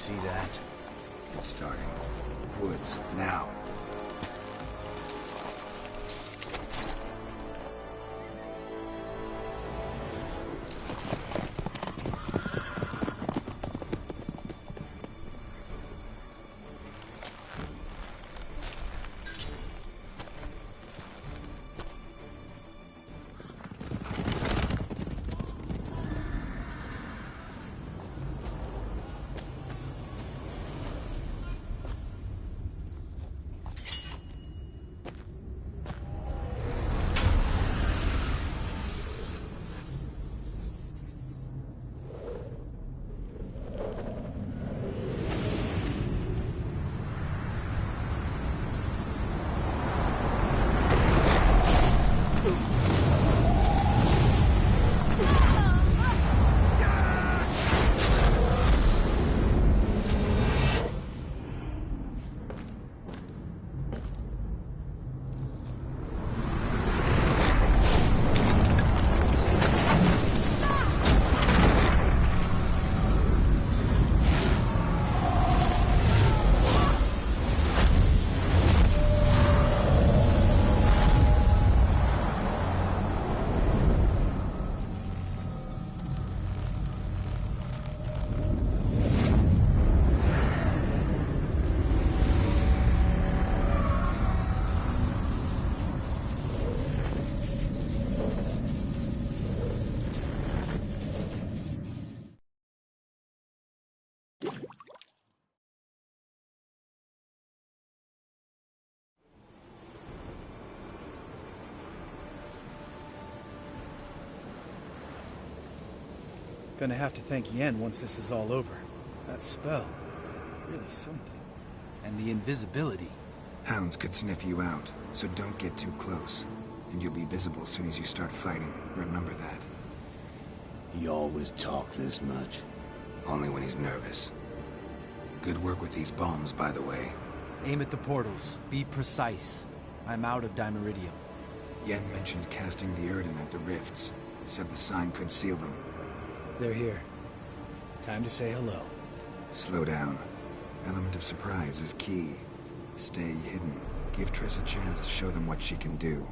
See that? It's starting. Woods, now. Gonna have to thank Yen once this is all over. That spell, really something. And the invisibility. Hounds could sniff you out, so don't get too close. And you'll be visible as soon as you start fighting. Remember that. He always talk this much? Only when he's nervous. Good work with these bombs, by the way. Aim at the portals. Be precise. I'm out of Dimeridium. Yen mentioned casting the Erden at the rifts. Said the sign could seal them. They're here. Time to say hello. Slow down. Element of surprise is key. Stay hidden. Give Triss a chance to show them what she can do.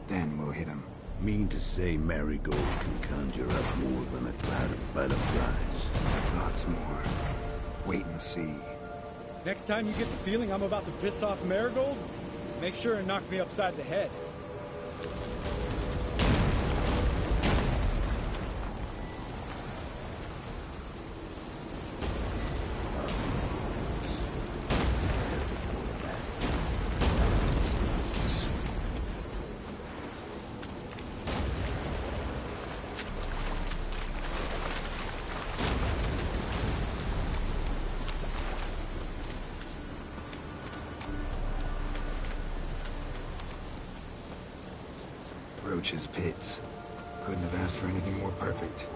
Then we'll hit him. Mean to say Marigold can conjure up more than a cloud of butterflies? Lots more. Wait and see. Next time you get the feeling I'm about to piss off Marigold, make sure and knock me upside the head. Roach's pits. Couldn't have asked for anything more perfect.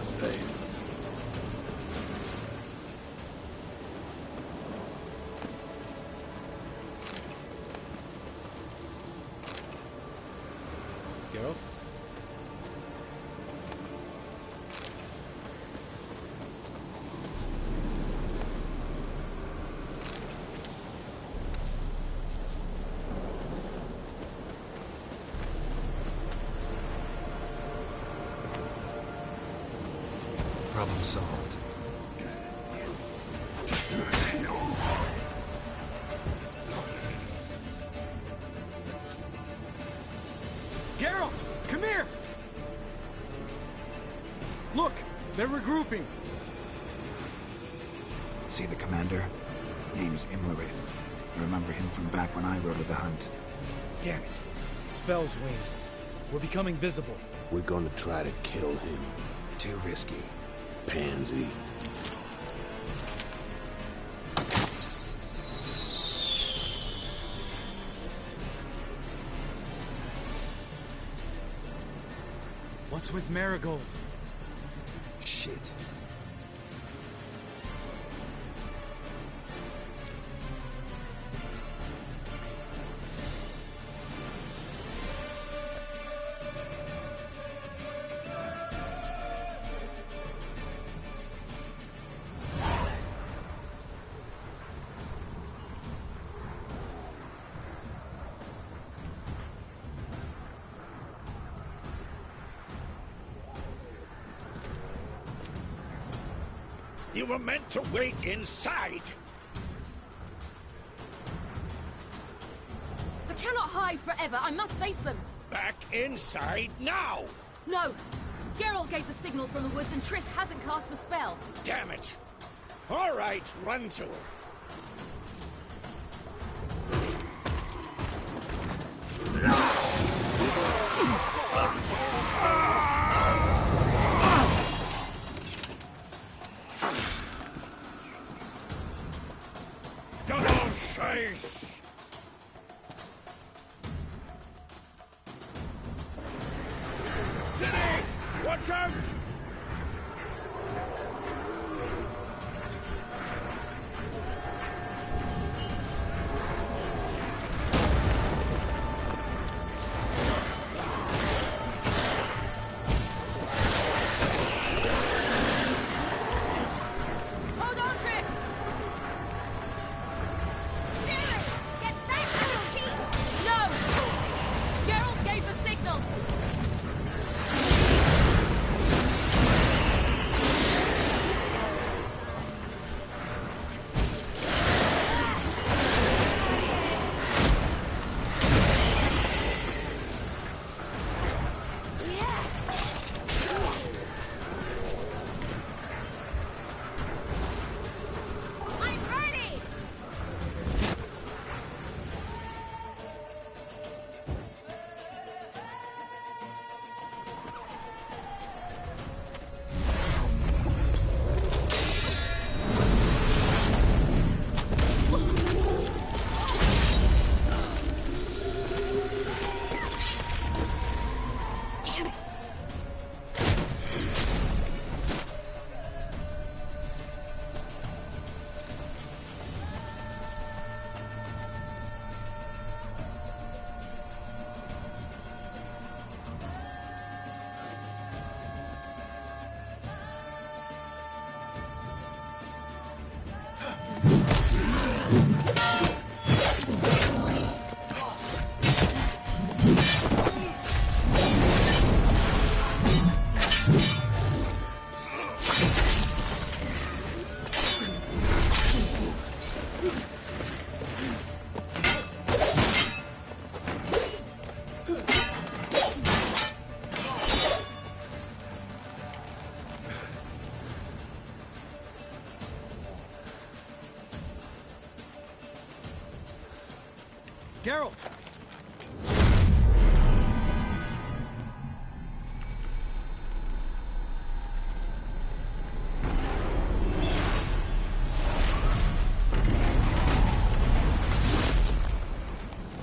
Nothing. Geralt? Problem solved. Geralt, come here! Look, they're regrouping. See the commander? Name's Imlerith. I remember him from back when I rode with the hunt. Damn it. Spell's waning. We're becoming visible. We're gonna try to kill him. Too risky. Pansy. What's with Marigold? Shit. You were meant to wait inside! I cannot hide forever. I must face them. Back inside now! No! Geralt gave the signal from the woods and Triss hasn't cast the spell. Damn it! All right, run to her. Double chase! City! Watch out! Hold on, Triss! Get back to your team! No! Geralt gave the signal! I'm ready! Damn it! Geralt!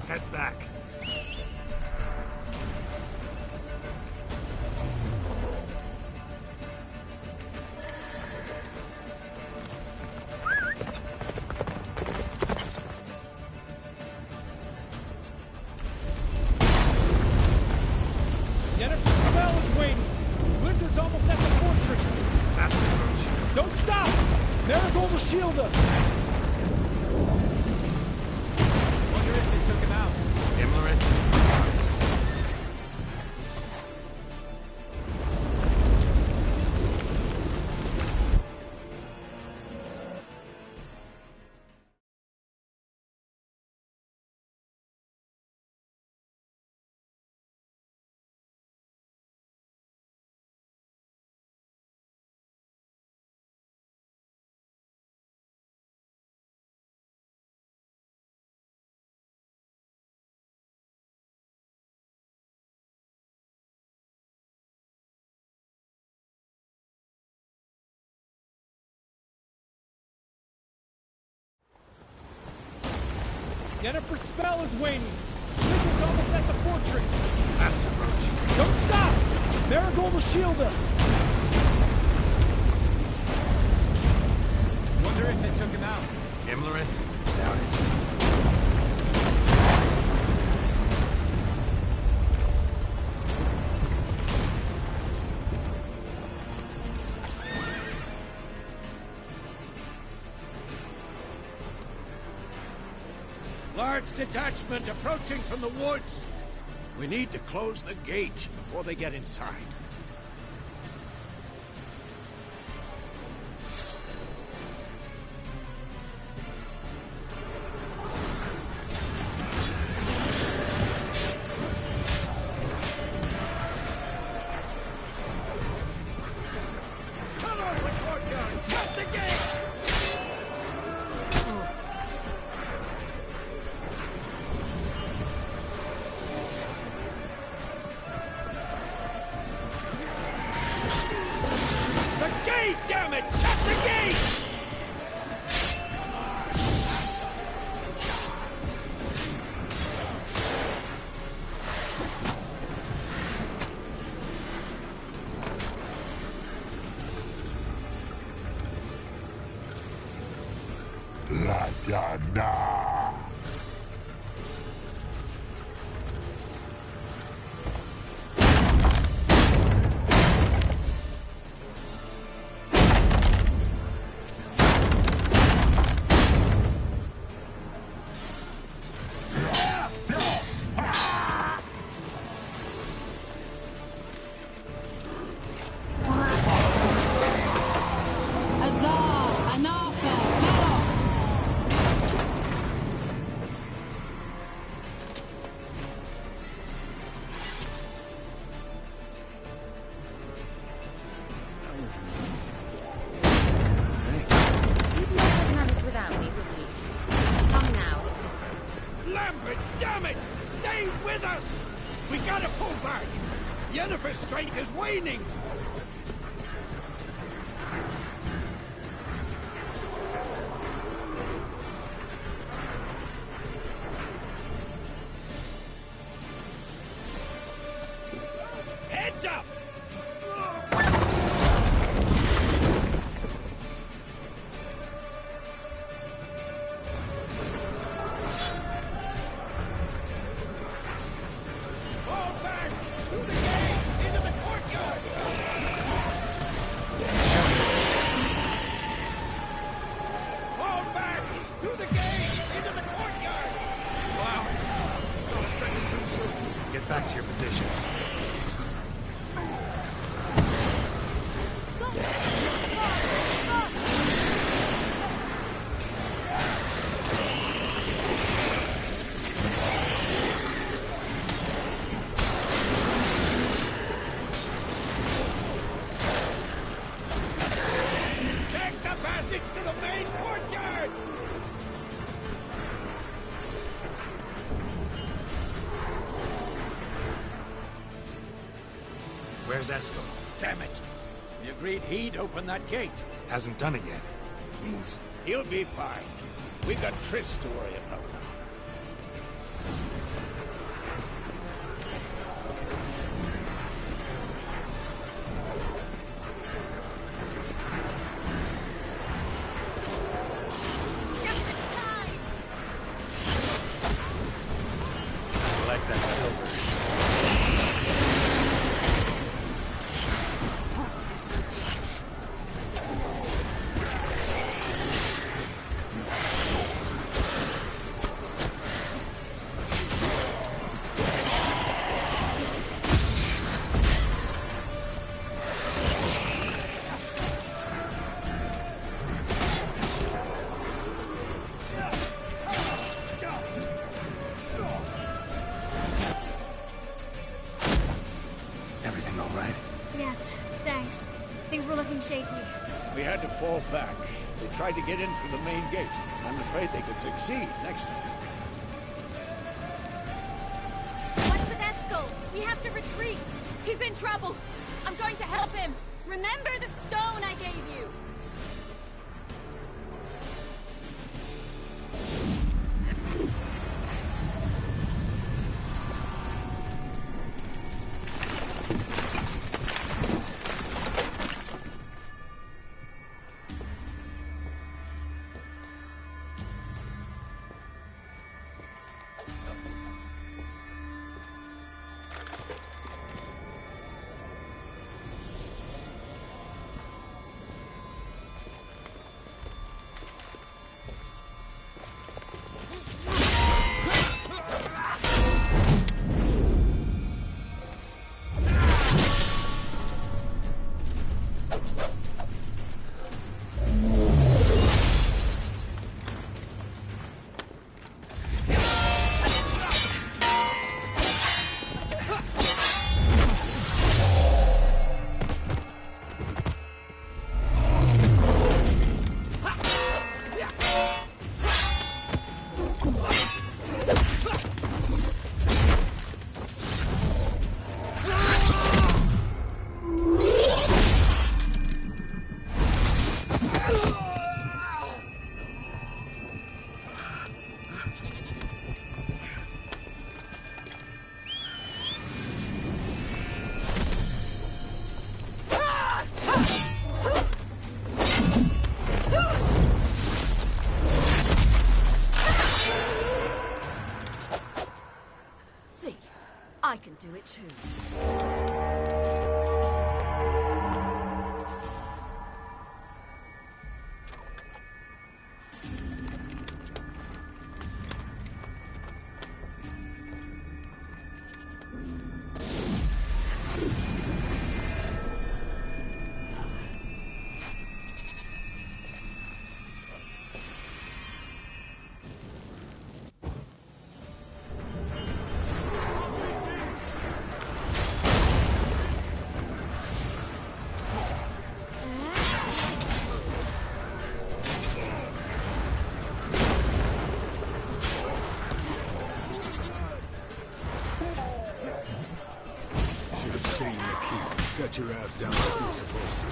Head back. Blizzard's almost at the fortress! Faster, Roach. Don't stop! Marigold will shield us! Wonder if they took him out. Imlerith? Yennefer's spell is waning! Blizzard's almost at the fortress! Faster, Roach. Don't stop! Marigold will shield us! Wonder if they took him out. Imlerith? Doubt it. Large detachment approaching from the woods. We need to close the gate before they get inside. Cut off the courtyard! Cut the gate! Damn it! Shut the gate! La da da. Lambert, damn it! Stay with us! We gotta pull back! Yennefer's strength is waning! Heads up! Get back to your position. Take the passage to the main courtyard! Where's Esco? Damn it! We agreed he'd open that gate. Hasn't done it yet. Means he'll be fine. We got Triss to worry about now. I like that silver. right? Yes, thanks. Things were looking shaky. We had to fall back. They tried to get in through the main gate. I'm afraid they could succeed next time. What's with Eskel? We have to retreat. He's in trouble. I'm going to help him. Remember the stone I gave you. I can do it too. Set your ass down like you're supposed to.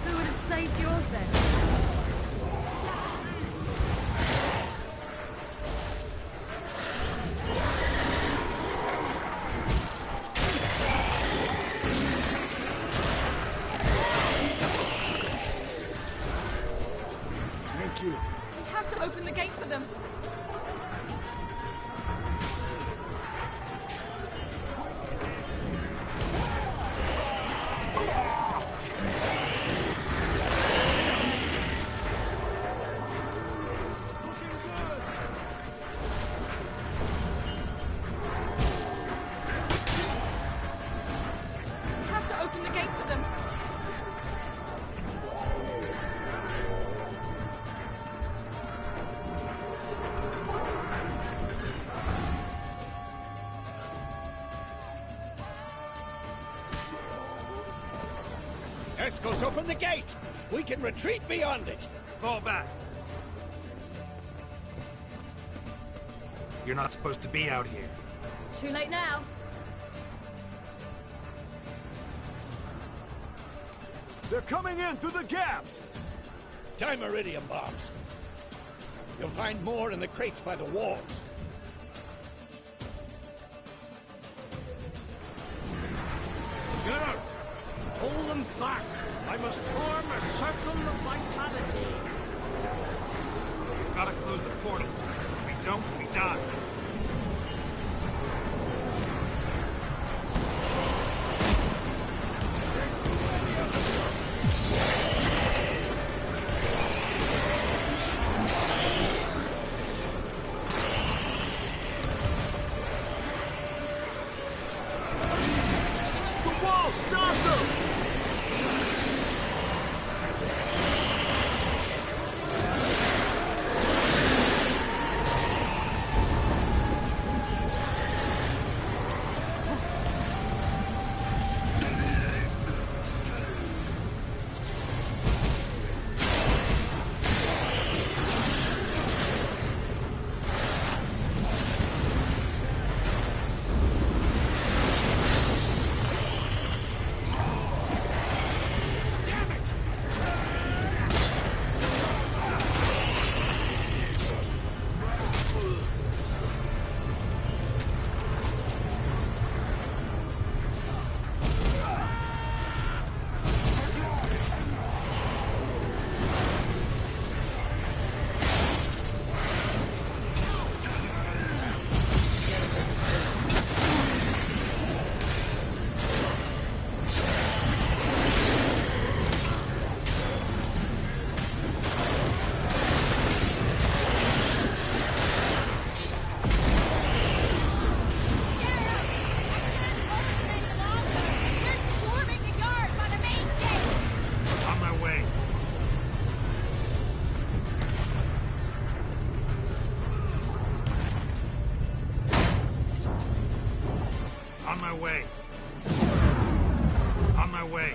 Who would have saved yours then? Thank you. We have to open the gate for them. Eskel's open the gate! We can retreat beyond it! Fall back. You're not supposed to be out here. Too late now. They're coming in through the gaps! Dimeridium bombs. You'll find more in the crates by the walls. Get out! Hold them back! I must form a circle of vitality. We've got to close the portals. If we don't, we die. The wall! Stop them! my way.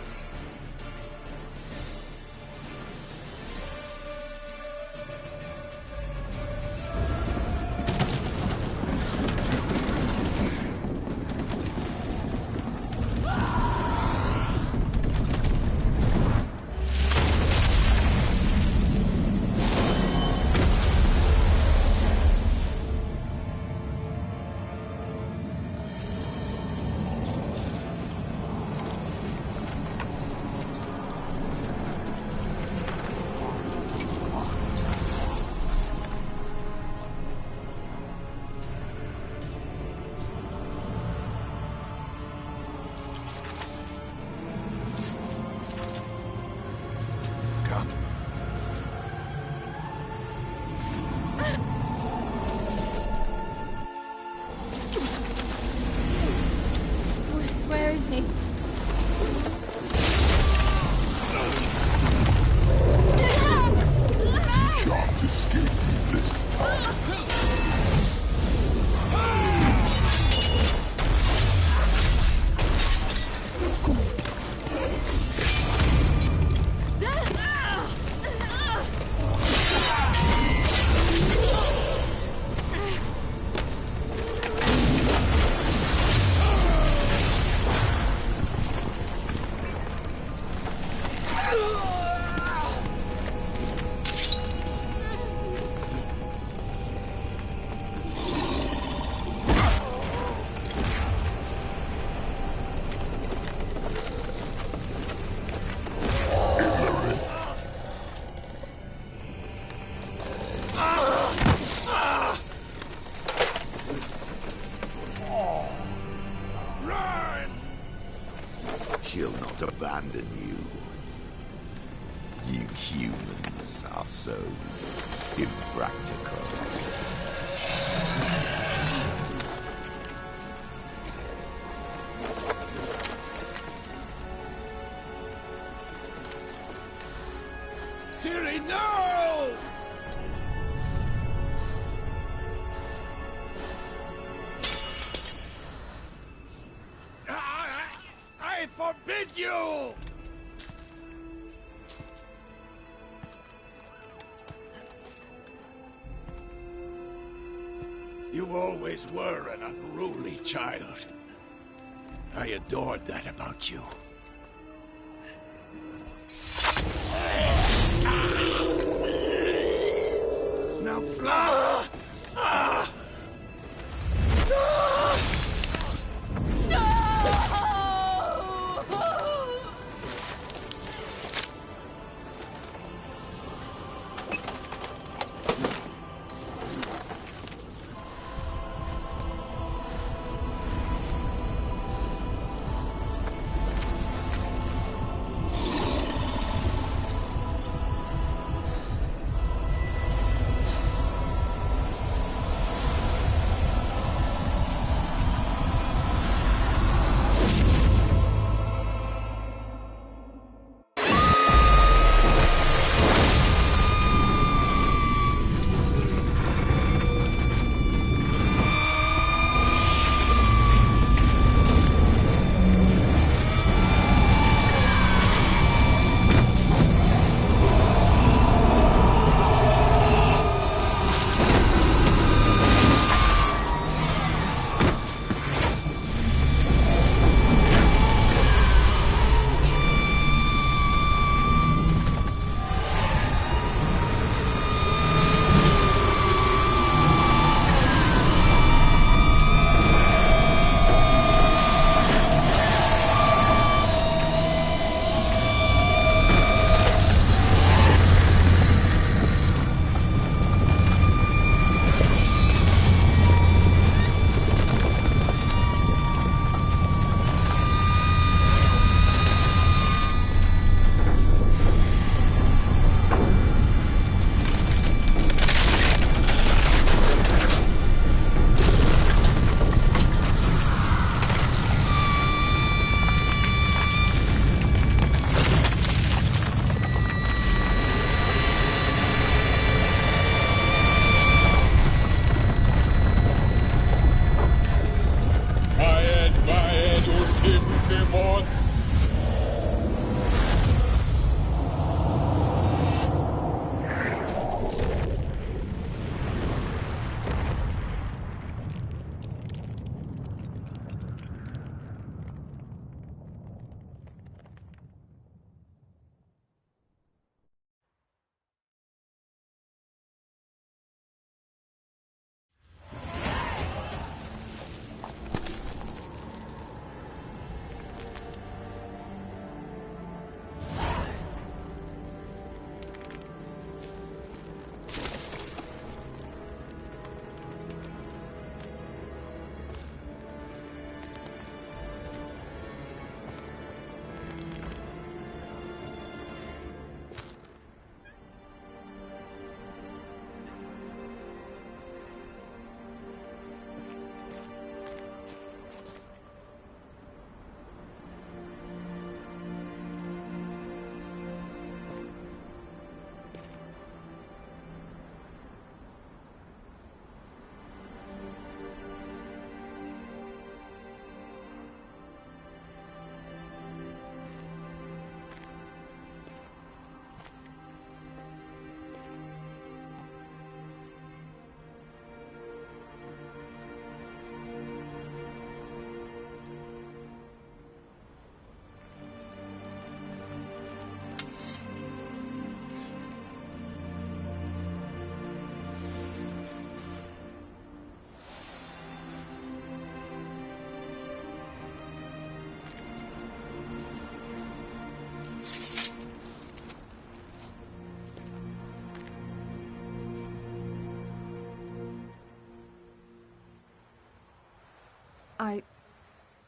Where is he? Can't escape me this time. She'll not abandon you. You humans are so impractical. Ciri, no! I forbid you! You always were an unruly child. I adored that about you. Now fly!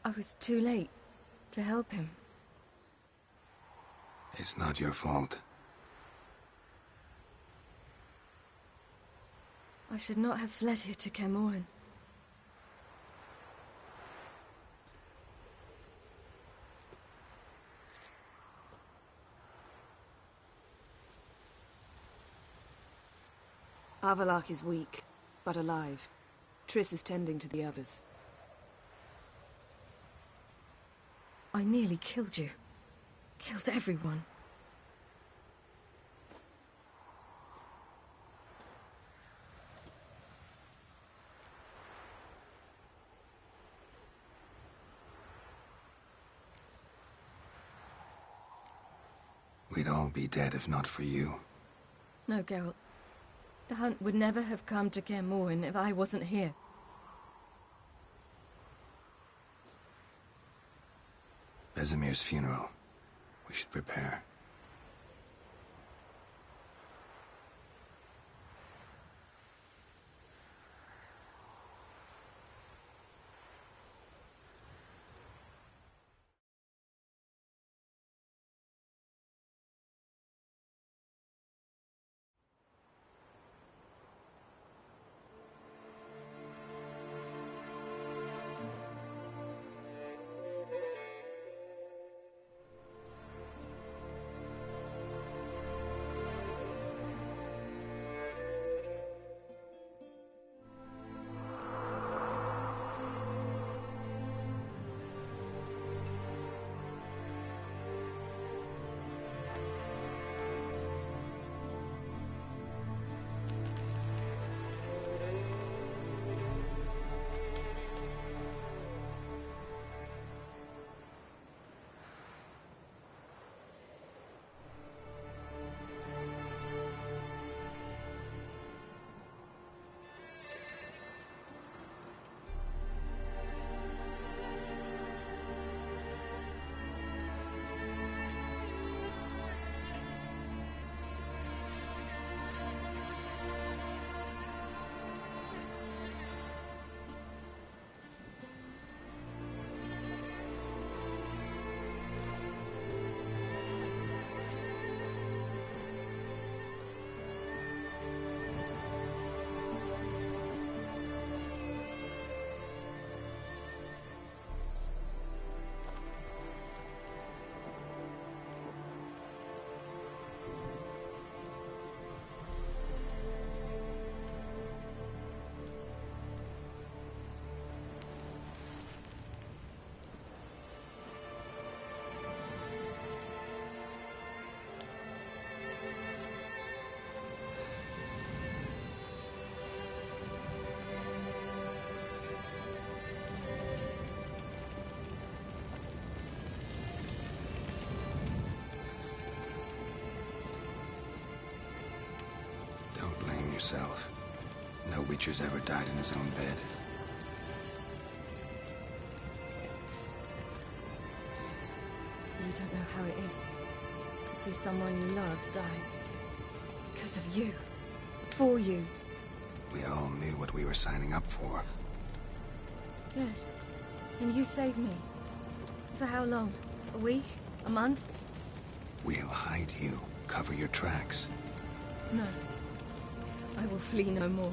I was too late to help him. It's not your fault. I should not have fled here to Kermoran. Avallac'h is weak, but alive. Triss is tending to the others. I nearly killed you. Killed everyone. We'd all be dead if not for you. No, Geralt. The hunt would never have come to Kermoran if I wasn't here. Vesemir's funeral. We should prepare. Yourself. No Witcher's ever died in his own bed. You don't know how it is to see someone you love die. Because of you. For you. We all knew what we were signing up for. Yes. And you saved me. For how long? A week? A month? We'll hide you. Cover your tracks. No. I will flee no more.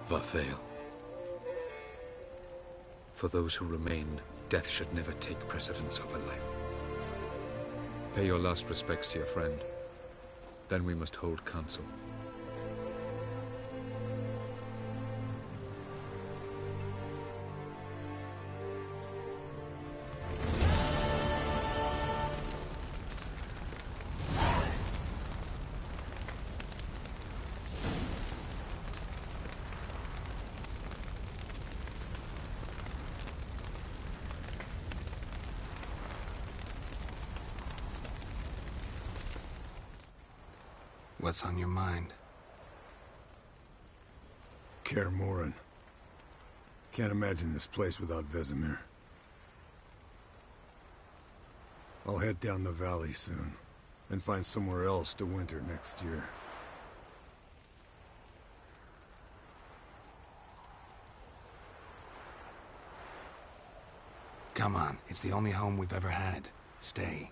Varthael. For those who remain, death should never take precedence over life. Pay your last respects to your friend. Then we must hold council. What's on your mind? Kaer Morhen. Can't imagine this place without Vesemir. I'll head down the valley soon, and find somewhere else to winter next year. Come on, it's the only home we've ever had. Stay.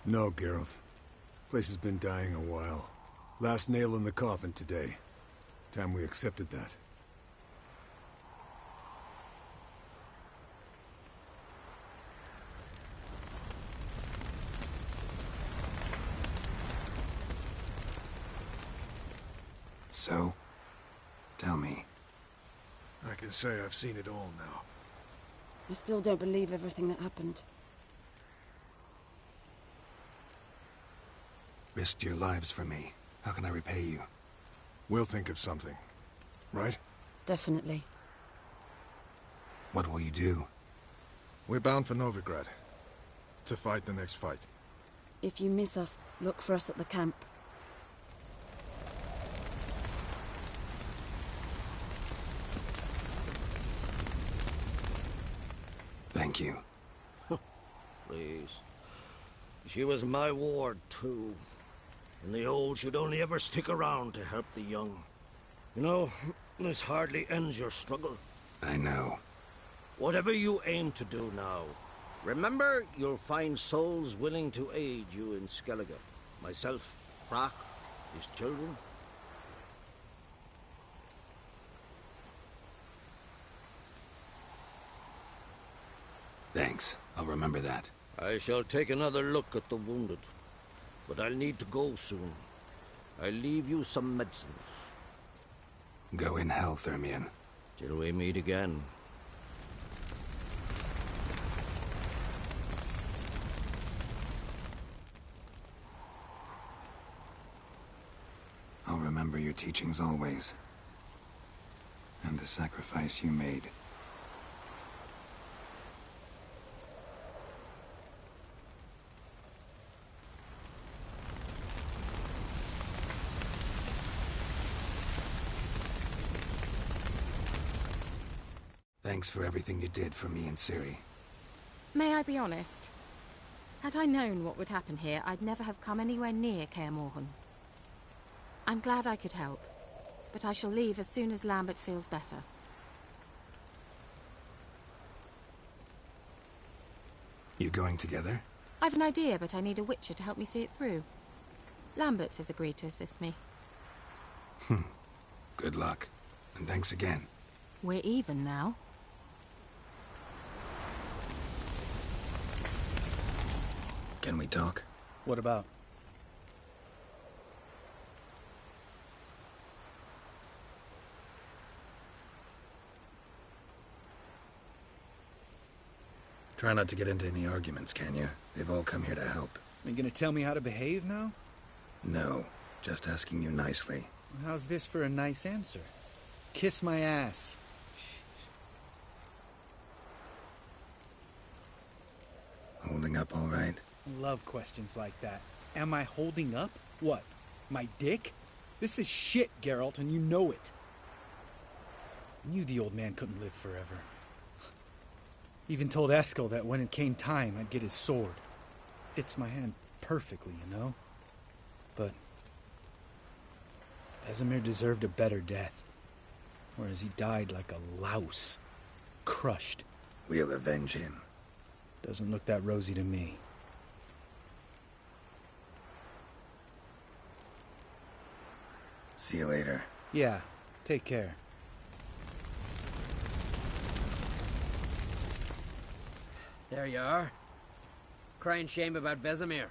No, Geralt. Place has been dying a while. Last nail in the coffin today. Time we accepted that. So, tell me. I can say I've seen it all now. I still don't believe everything that happened. Risked your lives for me. How can I repay you? We'll think of something. Right? Definitely. What will you do? We're bound for Novigrad. To fight the next fight. If you miss us, look for us at the camp. Thank you. Please. She was my ward, too. And the old should only ever stick around to help the young. You know, this hardly ends your struggle. I know. Whatever you aim to do now, remember you'll find souls willing to aid you in Skellige. Myself, Brock, his children. Thanks. I'll remember that. I shall take another look at the wounded. But I'll need to go soon. I'll leave you some medicines. Go in hell, Thermion. Till we meet again. I'll remember your teachings always. And the sacrifice you made. Thanks for everything you did for me and Ciri. May I be honest? Had I known what would happen here, I'd never have come anywhere near Kaer Morhen. I'm glad I could help, but I shall leave as soon as Lambert feels better. You going together? I've an idea, but I need a witcher to help me see it through. Lambert has agreed to assist me. Good luck, and thanks again. We're even now. Can we talk? What about? Try not to get into any arguments, can you? They've all come here to help. Are you gonna tell me how to behave now? No, just asking you nicely. How's this for a nice answer? Kiss my ass. Holding up all right? I love questions like that. Am I holding up? What? My dick? This is shit, Geralt, and you know it. I knew the old man couldn't live forever. Even told Eskel that when it came time, I'd get his sword. Fits my hand perfectly, you know? But Vesemir deserved a better death. Whereas he died like a louse. Crushed. We'll avenge him. Doesn't look that rosy to me. See you later. Yeah, take care. There you are. Crying shame about Vesemir.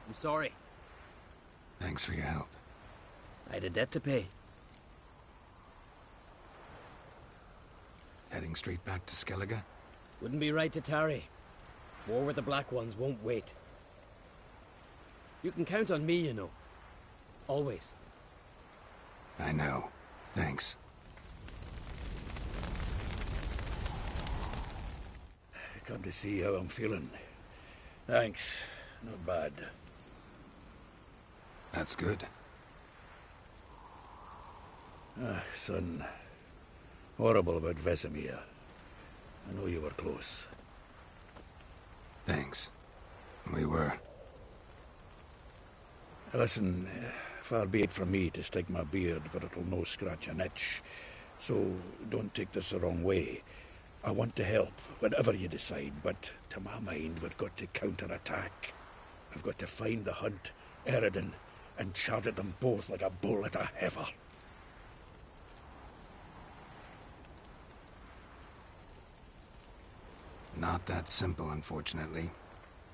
I'm sorry. Thanks for your help. I had a debt to pay. Heading straight back to Skellige? Wouldn't be right to tarry. War with the Black Ones won't wait. You can count on me, you know. Always. I know. Thanks. Come to see how I'm feeling. Thanks. Not bad. That's good. Ah, son. Horrible about Vesemir. I know you were close. Thanks. We were. Listen, far be it from me to stick my beard, but it'll no scratch an itch. So don't take this the wrong way. I want to help, whatever you decide, but to my mind, we've got to counterattack. I've got to find the Hunt, Eredin, and charge at them both like a bull at a heifer. Not that simple, unfortunately.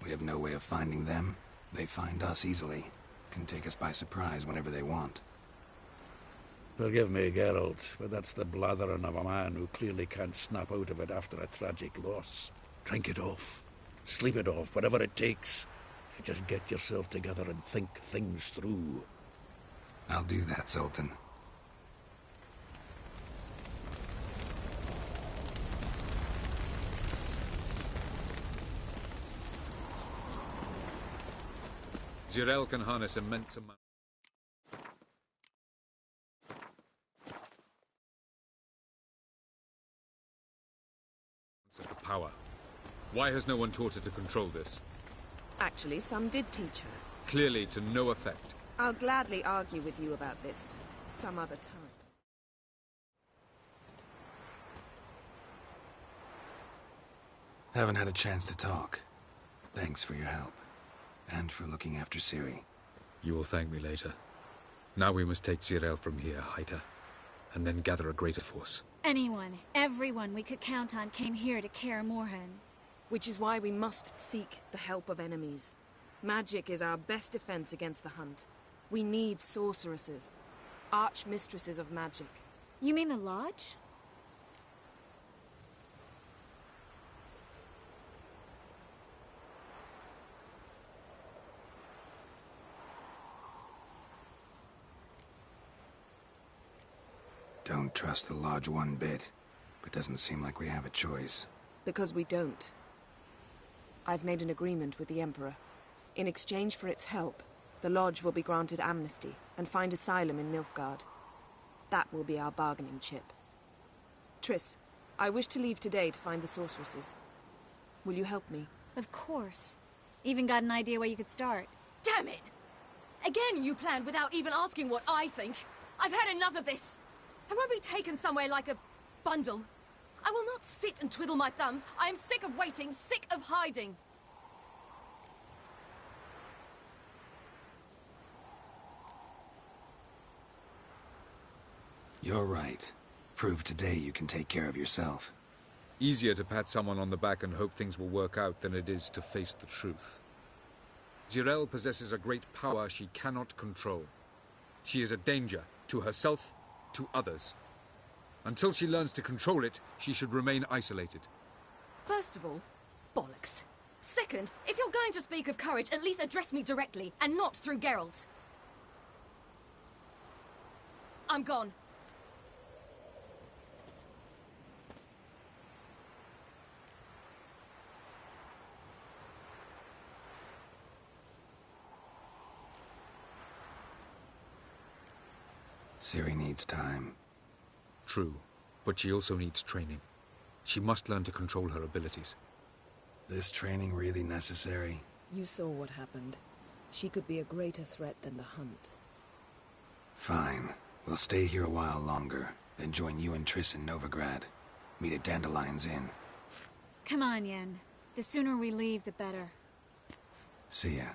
We have no way of finding them. They find us easily. Can take us by surprise whenever they want. Forgive me, Geralt, but that's the blathering of a man who clearly can't snap out of it after a tragic loss. Drink it off. Sleep it off, whatever it takes. Just get yourself together and think things through. I'll do that, Sultan. Zirael can harness immense amounts of the power. Why has no one taught her to control this? Actually, some did teach her. Clearly to no effect. I'll gladly argue with you about this some other time. Haven't had a chance to talk. Thanks for your help. And for looking after Ciri. You will thank me later. Now we must take Zirael from here, hide her, and then gather a greater force. Anyone, everyone we could count on came here to Kaer Morhen. Which is why we must seek the help of enemies. Magic is our best defense against the Hunt. We need sorceresses. Archmistresses of magic. You mean the Lodge? Don't trust the Lodge one bit, but doesn't seem like we have a choice. Because we don't. I've made an agreement with the Emperor. In exchange for its help, the Lodge will be granted amnesty and find asylum in Nilfgaard. That will be our bargaining chip. Triss, I wish to leave today to find the sorceresses. Will you help me? Of course. Even got an idea where you could start. Damn it! Again you planned without even asking what I think. I've had enough of this. I won't be taken somewhere like a bundle. I will not sit and twiddle my thumbs. I am sick of waiting, sick of hiding. You're right. Prove today you can take care of yourself. Easier to pat someone on the back and hope things will work out than it is to face the truth. Zirael possesses a great power she cannot control. She is a danger to herself, to others. Until she learns to control it, she should remain isolated. First of all, bollocks. Second, if you're going to speak of courage, at least address me directly, and not through Geralt. I'm gone. Ciri needs time. True, but she also needs training. She must learn to control her abilities. This training really necessary? You saw what happened. She could be a greater threat than the Hunt. Fine. We'll stay here a while longer, then join you and Triss in Novigrad. Meet at Dandelion's Inn. Come on, Yen. The sooner we leave, the better. See ya.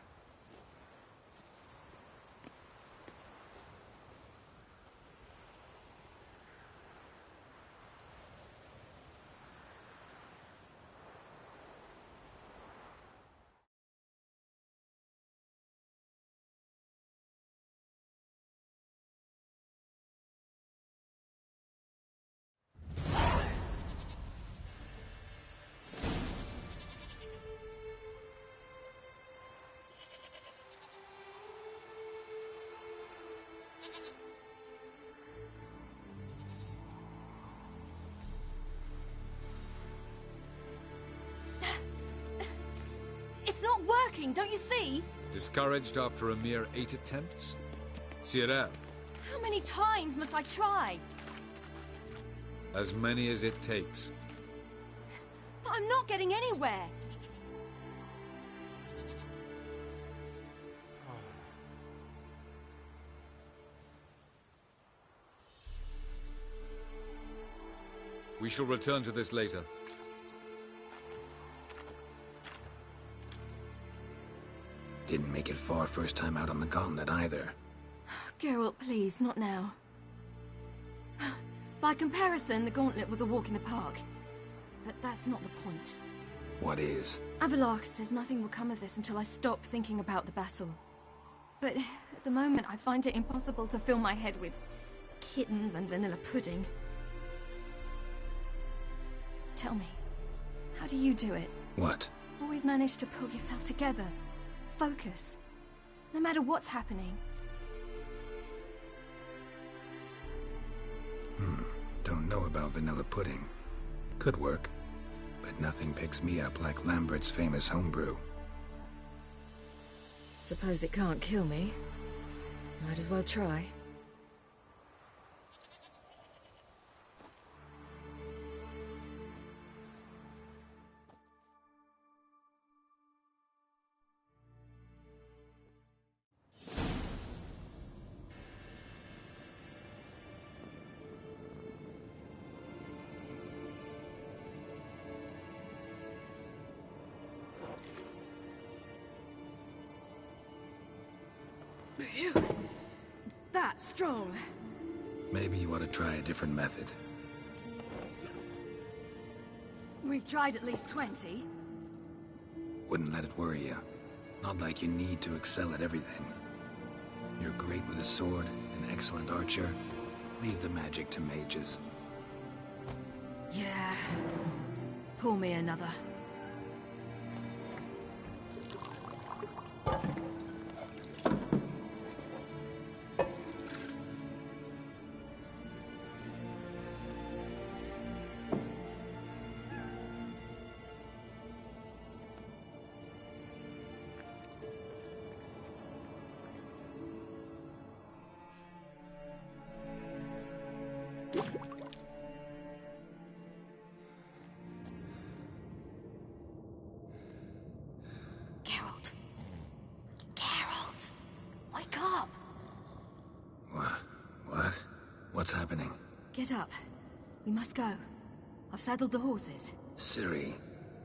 It's not working, don't you see? Discouraged after a mere 8 attempts? Cyril, How many times must I try? as many as it takes. But I'm not getting anywhere. We shall return to this later. Didn't make it far first time out on the gauntlet either. Geralt, please, not now. By comparison, the gauntlet was a walk in the park. But that's not the point. What is? Avallac'h says nothing will come of this until I stop thinking about the battle. But at the moment, I find it impossible to fill my head with kittens and vanilla pudding. Tell me, how do you do it? What? Always manage to pull yourself together. Focus. No matter what's happening. Don't know about vanilla pudding. Could work. But nothing picks me up like Lambert's famous homebrew. Suppose it can't kill me. Might as well try. That's strong. Maybe you ought to try a different method. We've tried at least 20. Wouldn't let it worry you. Not like you need to excel at everything. You're great with a sword, an excellent archer. Leave the magic to mages. Yeah. Pull me another. What's happening? Get up. We must go. I've saddled the horses. Ciri,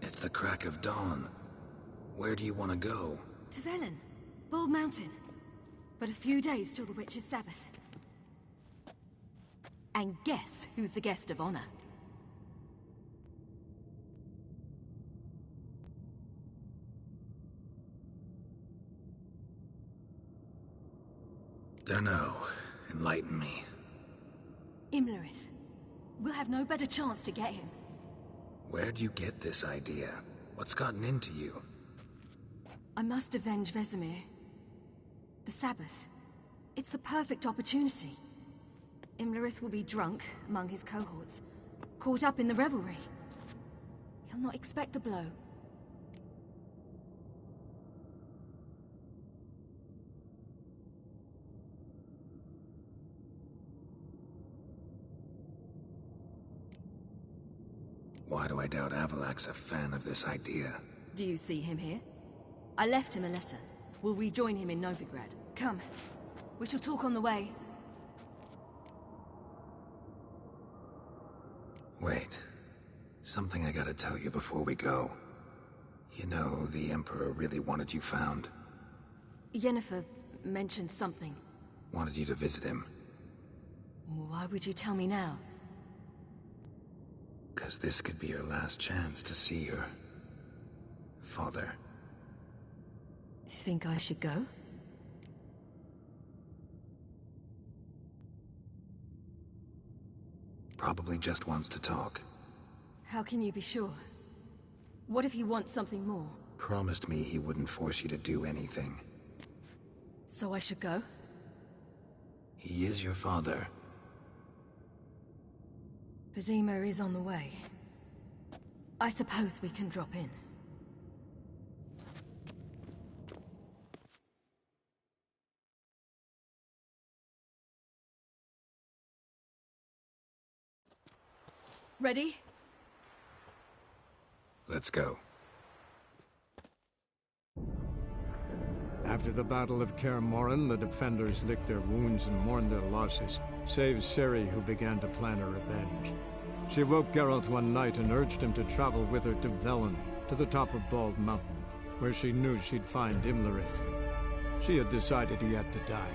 it's the crack of dawn. Where do you want to go? To Velen. Bald Mountain. But a few days till the Witch's Sabbath. And guess who's the guest of honor? Dunno. Enlighten me. Imlerith. We'll have no better chance to get him. Where'd you get this idea? What's gotten into you? I must avenge Vesemir. The Sabbath. It's the perfect opportunity. Imlerith will be drunk among his cohorts, caught up in the revelry. He'll not expect the blow. Why do I doubt Avallac'h's a fan of this idea? Do you see him here? I left him a letter. We'll rejoin him in Novigrad. Come. We shall talk on the way. Wait. Something I gotta tell you before we go. You know, the Emperor really wanted you found. Yennefer mentioned something. Wanted you to visit him. Why would you tell me now? 'Cause this could be your last chance to see your father. Think I should go? Probably just wants to talk. How can you be sure? What if he wants something more? Promised me he wouldn't force you to do anything. So I should go? He is your father. Vesemir is on the way. I suppose we can drop in. Ready? Let's go. After the Battle of Kaer Morhen, the defenders licked their wounds and mourned their losses, save Ciri, who began to plan a revenge. She woke Geralt one night and urged him to travel with her to Velen, to the top of Bald Mountain, where she knew she'd find Imlerith. She had decided he had to die.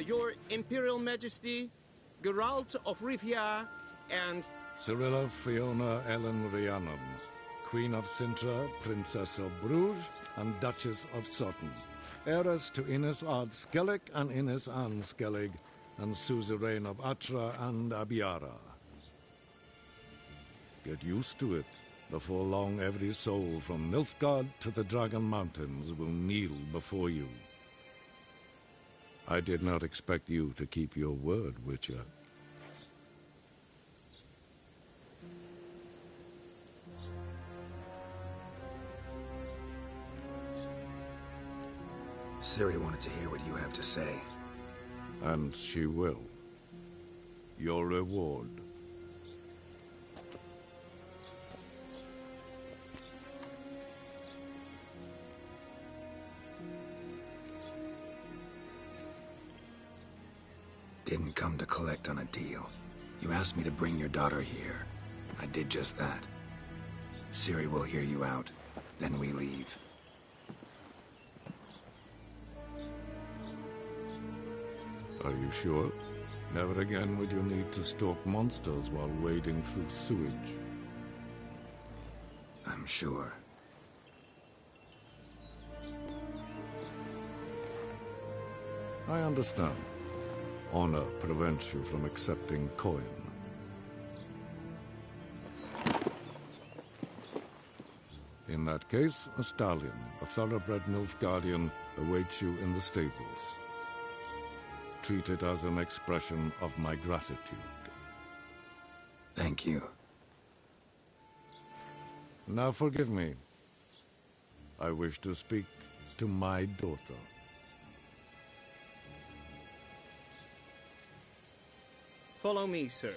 Your Imperial Majesty, Geralt of Rivia, and... Cirilla Fiona Ellen Rhiannon, Queen of Sintra, Princess of Bruges, and Duchess of Sutton, heiress to Innis Ard Skellig and Innis Ann Skellig, and suzerain of Atra and Abiara. Get used to it. Before long, every soul from Nilfgaard to the Dragon Mountains will kneel before you. I did not expect you to keep your word, Witcher. Ciri wanted to hear what you have to say. And she will. Your reward. Didn't come to collect on a deal. You asked me to bring your daughter here. I did just that. Ciri will hear you out. Then we leave. Are you sure? Never again would you need to stalk monsters while wading through sewage. I'm sure. I understand. Honor prevents you from accepting coin. In that case, a stallion, a thoroughbred Nilfgaardian, awaits you in the stables. Treat it as an expression of my gratitude. Thank you. Now forgive me. I wish to speak to my daughter. Follow me, sir.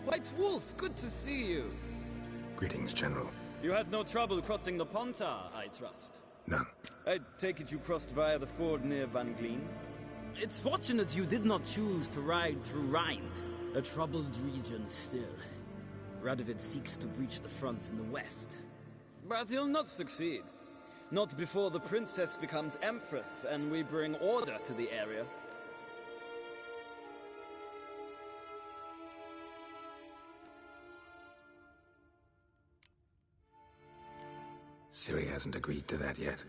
White Wolf, good to see you. Greetings, General. You had no trouble crossing the Pontar, I trust. None. I take it you crossed via the ford near Van Gleen? It's fortunate you did not choose to ride through Rind, a troubled region still. Radovid seeks to breach the front in the west. But he'll not succeed. Not before the princess becomes empress and we bring order to the area. Ciri hasn't agreed to that yet.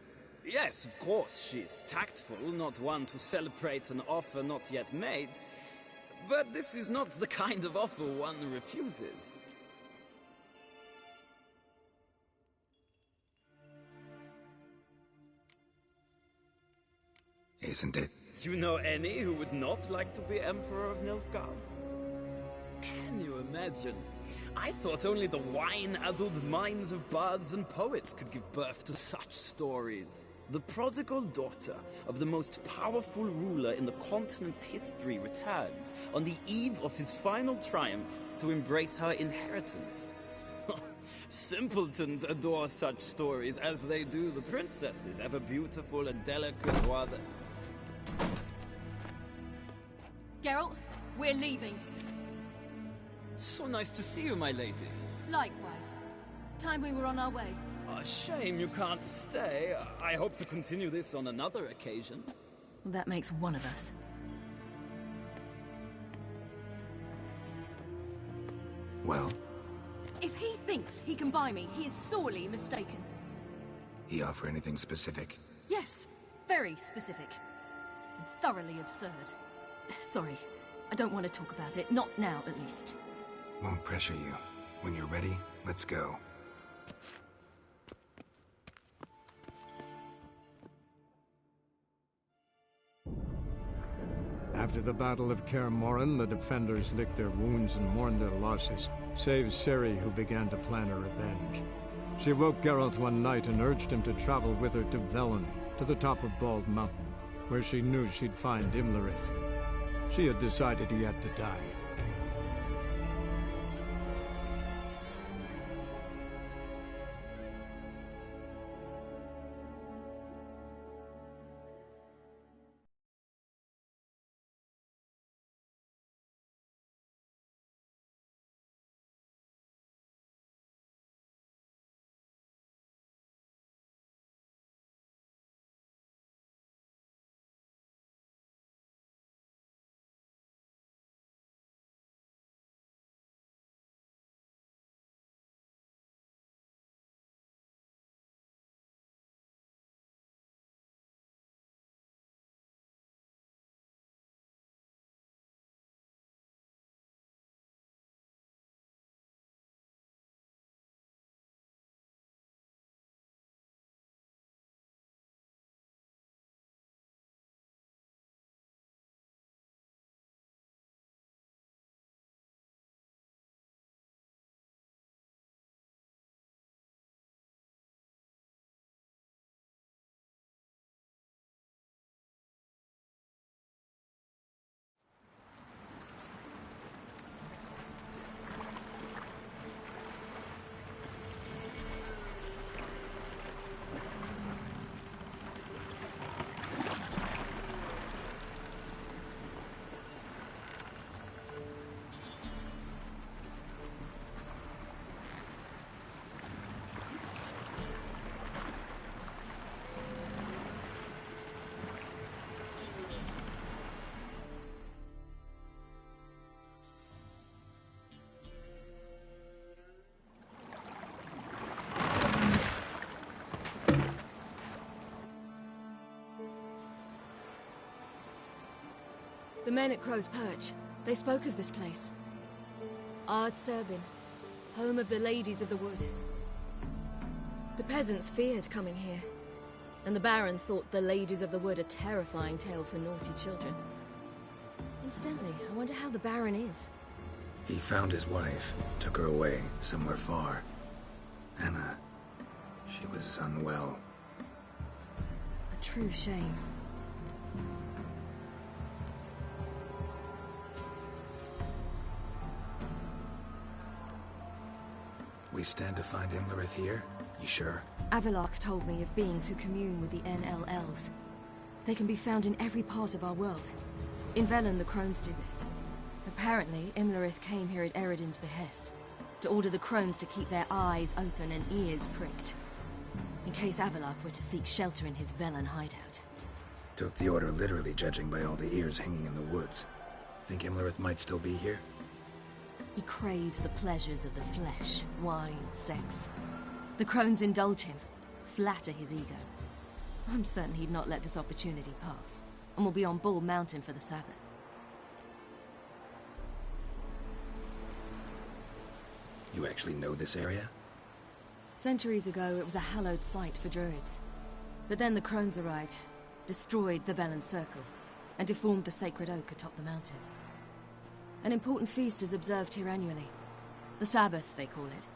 Yes, of course, she's tactful, not one to celebrate an offer not yet made. But this is not the kind of offer one refuses. Isn't it? Do you know any who would not like to be Emperor of Nilfgaard? Can you imagine? I thought only the wine-addled minds of bards and poets could give birth to such stories. The prodigal daughter of the most powerful ruler in the continent's history returns on the eve of his final triumph to embrace her inheritance. Simpletons adore such stories as they do the princesses, ever beautiful and delicate while Geralt, we're leaving. So nice to see you, my lady. Likewise. Time we were on our way. A shame you can't stay. I hope to continue this on another occasion. That makes one of us. Well? If he thinks he can buy me, he is sorely mistaken. He offer anything specific? Yes, very specific. And thoroughly absurd. Sorry, I don't want to talk about it. Not now, at least. Won't pressure you. When you're ready, let's go. After the Battle of Kaer Morhen, the defenders licked their wounds and mourned their losses, save Ciri, who began to plan her revenge. She woke Geralt one night and urged him to travel with her to Velen, to the top of Bald Mountain, where she knew she'd find Imlerith. She had decided he had to die. The men at Crow's Perch, they spoke of this place. Ard Serbin, home of the Ladies of the Wood. The peasants feared coming here, and the Baron thought the Ladies of the Wood a terrifying tale for naughty children. Incidentally, I wonder how the Baron is. He found his wife, took her away, somewhere far. Anna, she was unwell. A true shame. We stand to find Imlerith here? You sure? Avallac'h told me of beings who commune with the NL elves. They can be found in every part of our world. In Velen, the crones do this. Apparently, Imlerith came here at Eredin's behest, to order the crones to keep their eyes open and ears pricked, in case Avallac'h were to seek shelter in his Velen hideout. Took the order literally, judging by all the ears hanging in the woods. Think Imlerith might still be here? He craves the pleasures of the flesh, wine, sex. The crones indulge him, flatter his ego. I'm certain he'd not let this opportunity pass, and will be on Bull Mountain for the Sabbath. You actually know this area? Centuries ago, it was a hallowed site for druids. But then the crones arrived, destroyed the Velen Circle, and deformed the sacred oak atop the mountain. An important feast is observed here annually. The Sabbath, they call it.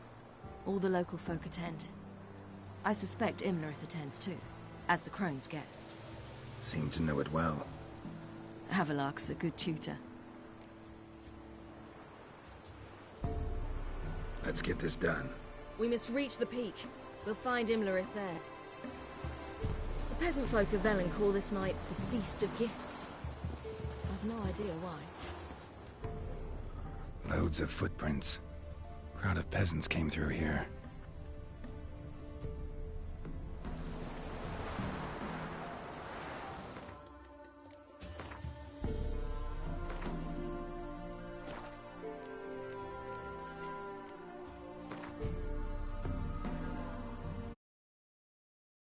All the local folk attend. I suspect Imlerith attends too, as the crone's guest. Seem to know it well. Avallac'h's a good tutor. Let's get this done. We must reach the peak. We'll find Imlerith there. The peasant folk of Velen call this night the Feast of Gifts. have no idea why. Loads of footprints. Crowd of peasants came through here.